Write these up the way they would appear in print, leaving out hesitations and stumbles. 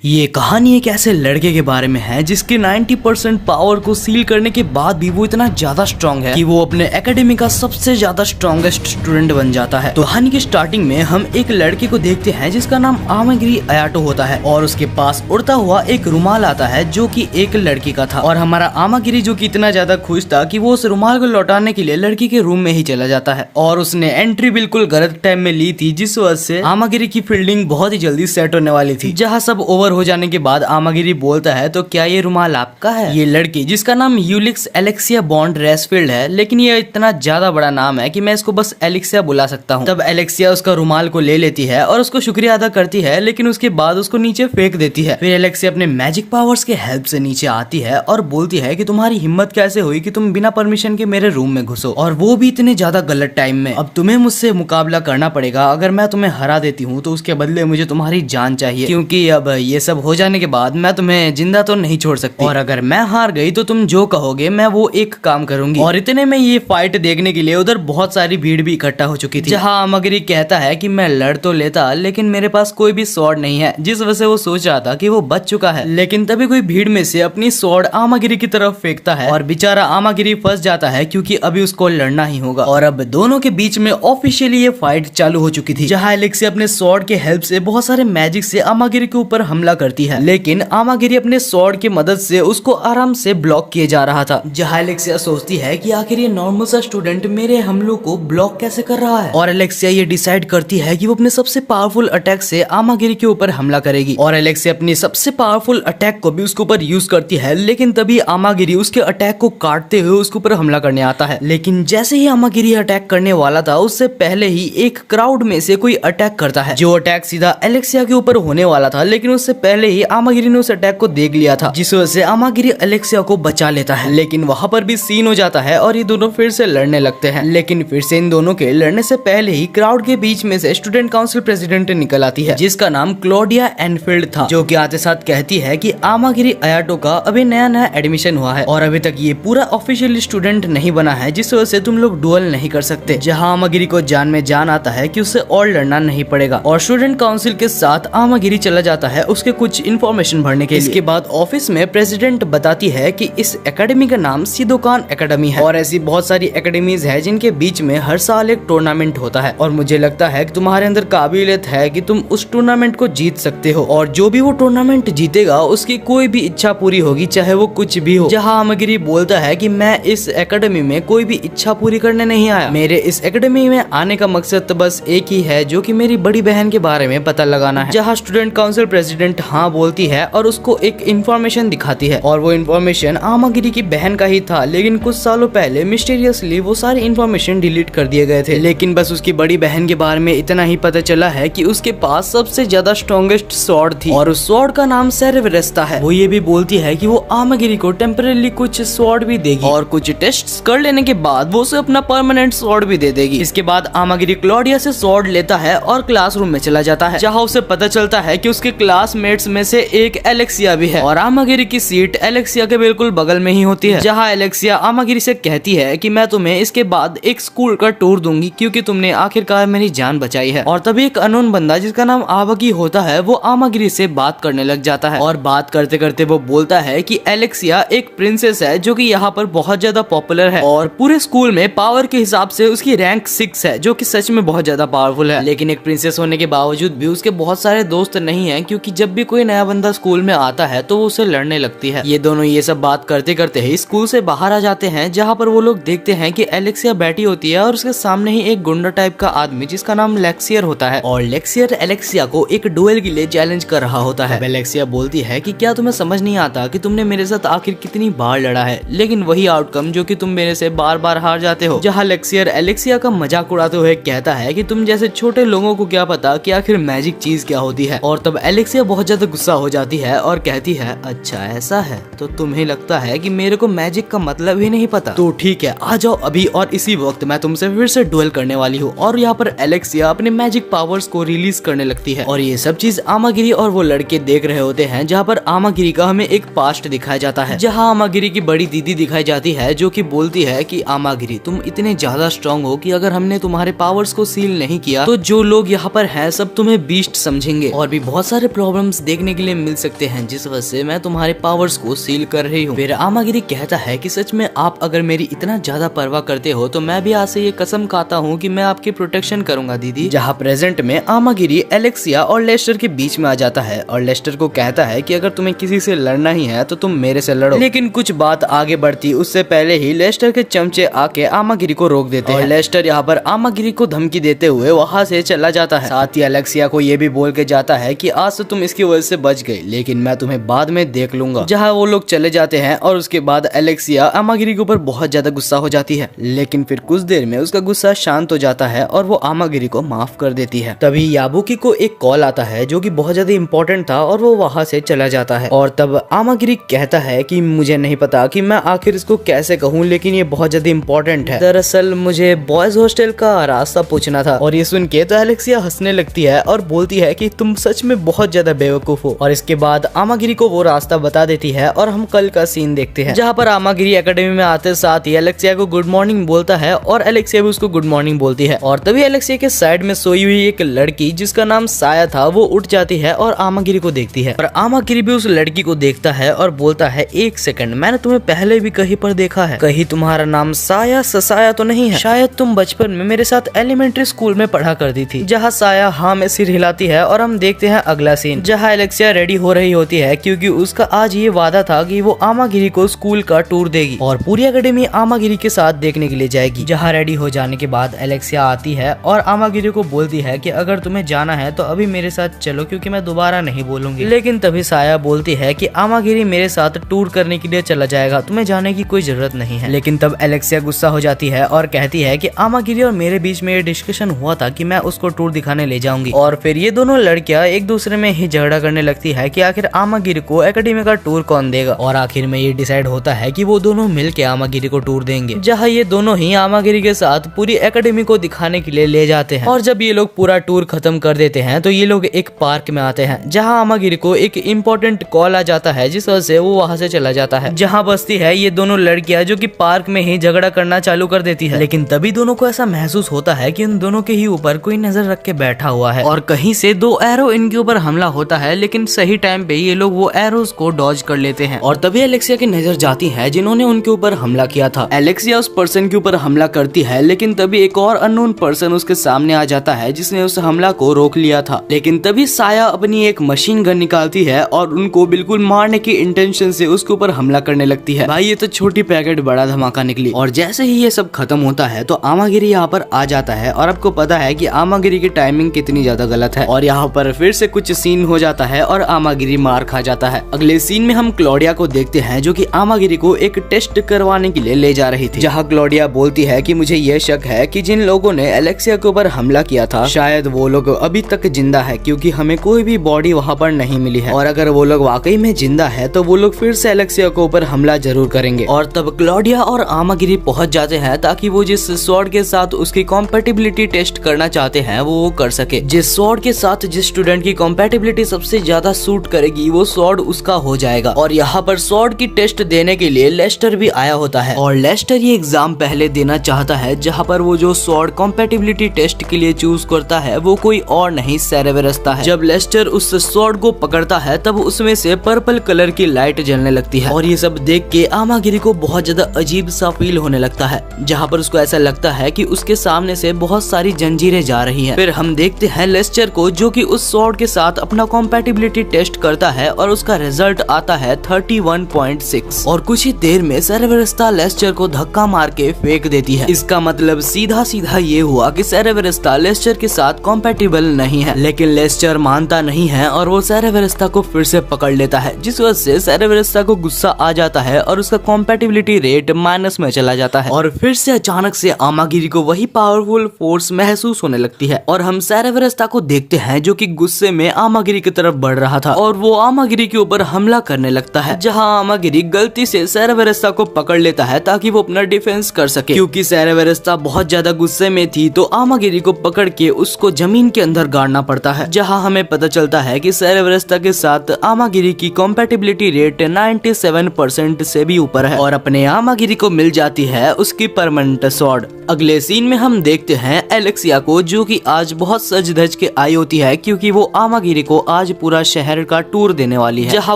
ये कहानी एक ऐसे लड़के के बारे में है जिसके 90% पावर को सील करने के बाद भी वो इतना ज्यादा स्ट्रांग है कि वो अपने एकेडमी का सबसे ज्यादा स्ट्रॉन्गेस्ट स्टूडेंट बन जाता है। तो कहानी की स्टार्टिंग में हम एक लड़के को देखते हैं जिसका नाम आमागिरी अयाटो होता है और उसके पास उड़ता हुआ एक रुमाल आता है जो कि एक लड़की का था। और हमारा आमागिरी जो कि इतना ज्यादा खुश था कि वो उस रुमाल को लौटाने के लिए लड़की के रूम में ही चला जाता है और उसने एंट्री बिल्कुल गलत टाइम में ली थी, जिस वजह से आमागिरी की फील्डिंग बहुत ही जल्दी सेट होने वाली थी। जहाँ सब ओवर हो जाने के बाद आमागिरी बोलता है, तो क्या ये रुमाल आपका है? ये लड़की जिसका नाम यूलिक्स एलेक्सिया बॉन्ड रेसफील्ड है, लेकिन ये इतना ज्यादा बड़ा नाम है कि मैं इसको बस एलेक्सिया बुला सकता हूँ। तब एलेक्सिया उसका रुमाल को ले लेती है और उसको शुक्रिया अदा करती है, लेकिन उसके बाद उसको नीचे फेंक देती है। फिर एलेक्सिया अपने मैजिक पावर्स के हेल्प से नीचे आती है और बोलती है कि तुम्हारी हिम्मत कैसे हुई कि तुम बिना परमिशन के मेरे रूम में घुसो, और वो भी इतने ज्यादा गलत टाइम में। अब तुम्हें मुझसे मुकाबला करना पड़ेगा। अगर मैं तुम्हें हरा देती हूँ तो उसके बदले मुझे तुम्हारी जान चाहिए, क्योंकि अब ये सब हो जाने के बाद मैं तुम्हें जिंदा तो नहीं छोड़ सकती, और अगर मैं हार गई तो तुम जो कहोगे मैं वो एक काम करूंगी। और इतने में ये फाइट देखने के लिए उधर बहुत सारी भीड़ भी इकट्ठा हो चुकी थी, जहाँ आमागिरी कहता है कि मैं लड़ तो लेता लेकिन मेरे पास कोई भी स्वॉर्ड नहीं है, जिस वजह से वो सोच रहा था कि वो बच चुका है। लेकिन तभी कोई भीड़ में से अपनी स्वॉर्ड आमागिरी की तरफ फेंकता है और बेचारा आमागिरी फंस जाता है, क्योंकि अभी उसको लड़ना ही होगा। और अब दोनों के बीच में ऑफिशियली ये फाइट चालू हो चुकी थी, जहाँ एलेक्सिया अपने स्वॉर्ड के हेल्प से बहुत सारे मैजिक से आमागिरी के ऊपर हमला करती है, लेकिन आमागिरी अपने स्वॉर्ड की मदद से उसको आराम से ब्लॉक किए जा रहा था। जहाँ एलेक्सिया सोचती है कि आखिर ये नॉर्मल सा स्टूडेंट मेरे हमलों को ब्लॉक कैसे कर रहा है, और एलेक्सिया ये डिसाइड करती है कि वो अपने सबसे पावरफुल अटैक से आमागिरी के ऊपर हमला करेगी। और एलेक्सिया अपनी सबसे पावरफुल अटैक को भी उसके ऊपर यूज करती है, लेकिन तभी आमागिरी उसके अटैक को काटते हुए उसके ऊपर हमला करने आता है। लेकिन जैसे ही आमागिरी अटैक करने वाला था, उससे पहले ही एक क्राउड में से कोई अटैक करता है, जो अटैक सीधा एलेक्सिया के ऊपर होने वाला था, लेकिन उससे पहले ही आमागिरी ने उस अटैक को देख लिया था, जिस वजह से आमागिरी एलेक्सिया को बचा लेता है। लेकिन वहां पर भी सीन हो जाता है और ये दोनों फिर से लड़ने लगते हैं। लेकिन फिर से इन दोनों के लड़ने से पहले ही क्राउड के बीच में से स्टूडेंट काउंसिल प्रेसिडेंट निकल आती है, जिसका नाम क्लोडिया एनफील्ड था, जो कि आते साथ कहती है कि आमागिरी अयाटो का अभी नया नया एडमिशन हुआ है और अभी तक ये पूरा ऑफिशियली स्टूडेंट नहीं बना है, जिस वजह से तुम लोग डुअल नहीं कर सकते। जहाँ आमागिरी को जान में जान आता है कि उससे और लड़ना नहीं पड़ेगा, और स्टूडेंट काउंसिल के साथ आमागिरी चला जाता है उसके कुछ इन्फॉर्मेशन भरने के लिए। इसके बाद ऑफिस में प्रेसिडेंट बताती है कि इस एकेडमी का नाम सिदोकान एकेडमी है, और ऐसी बहुत सारी एकेडमीज है जिनके बीच में हर साल एक टूर्नामेंट होता है, और मुझे लगता है कि तुम्हारे अंदर काबिलियत है कि तुम उस टूर्नामेंट को जीत सकते हो, और जो भी वो टूर्नामेंट जीतेगा उसकी कोई भी इच्छा पूरी होगी, चाहे वो कुछ भी हो। जहाँ आमागिरी बोलता है कि मैं इस एकेडमी में कोई भी इच्छा पूरी करने नहीं आया, मेरे इस एकेडमी में आने का मकसद तो बस एक ही है, जो कि मेरी बड़ी बहन के बारे में पता लगाना है। जहाँ स्टूडेंट काउंसिल प्रेसिडेंट हाँ बोलती है और उसको एक इन्फॉर्मेशन दिखाती है, और वो इन्फॉर्मेशन आमागिरी की बहन का ही था, लेकिन कुछ सालों पहले मिस्टीरियसली वो सारी इन्फॉर्मेशन डिलीट कर दिए गए थे। लेकिन बस उसकी बड़ी बहन के बारे में इतना ही पता चला है कि उसके पास सबसे ज्यादा स्ट्रॉन्गेस्ट स्वॉर्ड थी, और उस स्वॉर्ड का नाम सेरेवरेस्ता है। वो ये भी बोलती है कि वो आमागिरी को टेम्परेली कुछ स्वॉर्ड भी देगी, और कुछ टेस्ट कर लेने के बाद वो उसे अपना परमानेंट स्वॉर्ड भी दे देगी। इसके बाद आमागिरी क्लोडिया से स्वॉर्ड लेता है और क्लासरूम में चला जाता है, जहाँ उसे पता चलता है कि उसके क्लासमेट्स में से एक एलेक्सिया भी है, और आमागिरी की सीट एलेक्सिया के बिल्कुल बगल में ही होती है। जहाँ एलेक्सिया आमागिरी से कहती है कि मैं तुम्हें इसके बाद एक स्कूल का टूर दूंगी, क्योंकि तुमने आखिरकार मेरी जान बचाई है। और तभी एक अननोन बंदा जिसका नाम आवागी होता है, वो आमागिरी से बात करने लग जाता है, और बात करते करते वो बोलता है कि एलेक्सिया एक प्रिंसेस है जो कि यहाँ पर बहुत ज्यादा पॉपुलर है, और पूरे स्कूल में पावर के हिसाब से उसकी रैंक 6 है, जो कि सच में बहुत ज्यादा पावरफुल है। लेकिन एक प्रिंसेस होने के बावजूद भी उसके बहुत सारे दोस्त नहीं है, क्योंकि जब भी कोई नया बंदा स्कूल में आता है तो वो उसे लड़ने लगती है। ये दोनों ये सब बात करते करते ही स्कूल से बाहर आ जाते हैं, जहाँ पर वो लोग देखते हैं कि एलेक्सिया बैठी होती है और उसके सामने ही एक गुंडा टाइप का आदमी जिसका नाम लेक्सियर होता है, और लेक्सियर एलेक्सिया को एक डुएल के लिए चैलेंज कर रहा होता है। एलेक्सिया बोलती है कि क्या तुम्हें समझ नहीं आता कि तुमने मेरे साथ आखिर कितनी बार लड़ा है, लेकिन वही आउटकम जो कि तुम मेरे से बार बार हार जाते हो। जहाँ लेक्सियर एलेक्सिया का मजाक उड़ाते हुए कहता है कि तुम जैसे छोटे लोगों को क्या पता कि आखिर मैजिक चीज क्या होती है। और तब एलेक्सिया बहुत ज्यादा गुस्सा हो जाती है और कहती है, अच्छा ऐसा है, तो तुम्हें लगता है कि मेरे को मैजिक का मतलब ही नहीं पता, तो ठीक है आ जाओ अभी, और इसी वक्त मैं तुमसे फिर से डुएल करने वाली हूँ। और यहाँ पर एलेक्सिया अपने मैजिक पावर्स को रिलीज करने लगती है, और ये सब चीज आमागिरी और वो लड़के देख रहे होते हैं। जहाँ पर आमागिरी का हमें एक पास्ट दिखाया जाता है, जहाँ आमागिरी की बड़ी दीदी दिखाई जाती है, जो कि बोलती है कि आमागिरी तुम इतने ज्यादा स्ट्रांग हो कि अगर हमने तुम्हारे पावर्स को सील नहीं किया तो जो लोग यहाँ पर हैं सब तुम्हें बीस्ट समझेंगे, और भी बहुत सारे प्रॉब्लम आइटम्स देखने के लिए मिल सकते हैं, जिस वजह से मैं तुम्हारे पावर्स को सील कर रही हूँ। फिर आमागिरी कहता है कि सच में आप अगर मेरी इतना ज्यादा परवाह करते हो तो मैं भी आज से ये कसम खाता हूँ कि मैं आपकी प्रोटेक्शन करूंगा दीदी। जहाँ प्रेजेंट में आमागिरी एलेक्सिया और लेस्टर के बीच में आ जाता है और लेस्टर को कहता है कि अगर तुम्हें किसी से लड़ना ही है तो तुम मेरे से लड़ो। लेकिन कुछ बात आगे बढ़ती उससे पहले ही लेस्टर के चमचे आके आमागिरी को रोक देते हैं और लेस्टर यहाँ पर आमागिरी को धमकी देते हुए वहाँ से चला जाता है। साथ ही एलेक्सिया को ये भी बोल के जाता है कि आज से तुम इसकी वजह से बच गई, लेकिन मैं तुम्हें बाद में देख लूंगा। जहाँ वो लोग चले जाते हैं और उसके बाद एलेक्सिया आमागिरी के ऊपर बहुत ज्यादा गुस्सा हो जाती है, लेकिन फिर कुछ देर में उसका गुस्सा शांत हो जाता है और वो आमागिरी को माफ कर देती है। तभी याबुकी को एक कॉल आता है जो कि बहुत ज्यादा इंपॉर्टेंट था और वो वहाँ से चला जाता है। और तब आमागिरी कहता है कि मुझे नहीं पता कि मैं आखिर इसको कैसे कहूँ, लेकिन ये बहुत ज्यादा इंपॉर्टेंट है। दरअसल मुझे बॉयज हॉस्टल का रास्ता पूछना था। और ये सुन के तो एलेक्सिया हंसने लगती है और बोलती है कि तुम सच में बहुत ज्यादा बेवकूफ हो। और इसके बाद आमागिरी को वो रास्ता बता देती है और हम कल का सीन देखते हैं, जहाँ पर आमागिरी एकेडमी में आते साथ ही एलेक्सिया को गुड मॉर्निंग बोलता है और एलेक्सिया भी उसको गुड मॉर्निंग बोलती है। और तभी एलेक्सिया के साइड में सोई हुई एक लड़की जिसका नाम साया था वो उठ जाती है और आमागिरी को देखती है और आमागिरी भी उस लड़की को देखता है और बोलता है एक सेकंड, मैंने तुम्हें पहले भी कहीं पर देखा है, कहीं तुम्हारा नाम साया ससाया तो नहीं है? शायद तुम बचपन में मेरे साथ एलिमेंट्री स्कूल में पढ़ा करती थी। जहाँ साया हाँ में सिर हिलाती है और हम देखते हैं अगला सीन, जहाँ एलेक्सिया रेडी हो रही होती है क्योंकि उसका आज ये वादा था कि वो आमागिरी को स्कूल का टूर देगी और पूरी एकेडमी आमागिरी के साथ देखने के लिए जाएगी। जहाँ रेडी हो जाने के बाद एलेक्सिया आती है और आमागिरी को बोलती है कि अगर तुम्हें जाना है तो अभी मेरे साथ चलो क्योंकि मैं दोबारा नहीं बोलूंगी। लेकिन तभी साया बोलती है कि आमागिरी मेरे साथ टूर करने के लिए चला जाएगा, तुम्हें जाने की कोई जरूरत नहीं है। लेकिन तब एलेक्सिया गुस्सा हो जाती है और कहती है कि आमागिरी और मेरे बीच में ये डिस्कशन हुआ था कि मैं उसको टूर दिखाने ले जाऊंगी। और फिर ये दोनों लड़कियां एक दूसरे में ही झगड़ा करने लगती है कि आखिर आमागिरी को एकेडमी का टूर कौन देगा। और आखिर में ये डिसाइड होता है कि वो दोनों मिलके आमागिरी को टूर देंगे, जहाँ ये दोनों ही आमागिरी के साथ पूरी एकेडमी को दिखाने के लिए ले जाते हैं। और जब ये लोग पूरा टूर खत्म कर देते हैं तो ये लोग एक पार्क में आते हैं, जहाँ आमागिरी को एक इम्पोर्टेंट कॉल आ जाता है जिस वजह से वो वहाँ से चला जाता है। जहाँ बसती है ये दोनों लड़कियां जो कि पार्क में ही झगड़ा करना चालू कर देती है। लेकिन तभी दोनों को ऐसा महसूस होता है कि उन दोनों के ही ऊपर कोई नजर रख के बैठा हुआ है और कहीं से दो एरो इनके ऊपर हमला होता है, लेकिन सही टाइम पे ये लोग वो एरोज को डॉज कर लेते हैं। और तभी एलेक्सिया की नजर जाती है जिन्होंने उनके ऊपर हमला किया था। एलेक्सिया उस पर्सन के ऊपर हमला करती है, लेकिन तभी एक और अननोन पर्सन उसके सामने आ जाता है जिसने उस हमला को रोक लिया था। लेकिन तभी साया अपनी एक मशीन गन निकालती है और उनको बिल्कुल मारने की इंटेंशन से उसके ऊपर हमला करने लगती है। भाई ये तो छोटी पैकेट बड़ा धमाका निकली। और जैसे ही ये सब खत्म होता है तो आमागिरी यहाँ पर आ जाता है और आपको पता है कि आमागिरी की टाइमिंग कितनी ज्यादा गलत है। और यहाँ पर फिर से कुछ सीन हो जाता है और आमागिरी मार खा जाता है। अगले सीन में हम क्लॉडिया को देखते हैं जो कि आमागिरी को एक टेस्ट करवाने के लिए ले जा रही थी, जहाँ क्लॉडिया बोलती है कि मुझे ये शक है कि जिन लोगों ने एलेक्सिया के ऊपर हमला किया था शायद वो लोग अभी तक जिंदा है, क्योंकि हमें कोई भी बॉडी वहाँ पर नहीं मिली है। और अगर वो लोग वाकई में जिंदा है तो वो लोग फिर से एलेक्सिया के ऊपर हमला जरूर करेंगे। और तब क्लॉडिया और आमागिरी पहुंच जाते हैं ताकि वो जिस स्वॉर्ड के साथ उसकी कॉम्पेटिबिलिटी टेस्ट करना चाहते हैं वो कर सके। जिस स्वॉर्ड के साथ जिस स्टूडेंट की कॉम्पेटिबिलिटी सबसे ज्यादा सूट करेगी वो स्वॉर्ड उसका हो जाएगा। और यहाँ पर स्वॉर्ड की टेस्ट देने के लिए लेस्टर भी आया होता है और लेस्टर ये एग्जाम पहले देना चाहता है, जहाँ पर वो जो स्वॉर्ड कॉम्पेटिबिलिटी टेस्ट के लिए चूज करता है वो कोई और नहीं सेरेवरस है। जब लेस्टर उस स्वॉर्ड को पकड़ता है तब उसमें से पर्पल कलर की लाइट जलने लगती है और ये सब देख के आमागिरी को बहुत ज्यादा अजीब सा फील होने लगता है, जहाँ पर उसको ऐसा लगता है कि उसके सामने से बहुत सारी जंजीरें जा रही हैं। फिर हम देखते हैं लेस्टर को जो कि उस स्वॉर्ड के साथ अपना कॉम्पेटिबिलिटी टेस्ट करता है और उसका रिजल्ट आता है 31.6 और कुछ ही देर में सेरेवरस्ता लेस्टर को धक्का मार के फेंक देती है। इसका मतलब सीधा सीधा ये हुआ कि सेरेवरस्ता लेस्टर के साथ कॉम्पेटिबल नहीं है। लेकिन लेस्टर मानता नहीं है और वो सेरेवरस्ता को फिर से पकड़ लेता है, जिस वजह से सेरेवरस्ता को गुस्सा आ जाता है और उसका कॉम्पेटिबिलिटी रेट माइनस में चला जाता है। और फिर से अचानक से आमागिरी को वही पावरफुल फोर्स महसूस होने लगती है और हम सेरेवरस्ता को देखते हैं जो कि गुस्से में आमागिरी की तरफ बढ़ रहा था और वो आमागिरी के ऊपर हमला करने लगता है, जहां आमागिरी गलती से सेरेवरस्ता को पकड़ लेता है ताकि वो अपना डिफेंस कर सके। क्योंकि सेरेवरस्ता बहुत ज्यादा गुस्से में थी तो आमागिरी को पकड़ के उसको जमीन के अंदर गाड़ना पड़ता है, जहां हमें पता चलता है कि सेरेवरस्ता के साथ आमागिरी की कॉम्पेटिबिलिटी रेट 97% से भी ऊपर है और अपने आमागिरी को मिल जाती है उसकी परमानेंट स्वॉर्ड। अगले सीन में हम देखते हैं एलेक्सिया को जो कि आज बहुत सज धज के आई होती है क्योंकि वो आमागिरी को आज पूरा शहर का टूर देने वाली है, जहाँ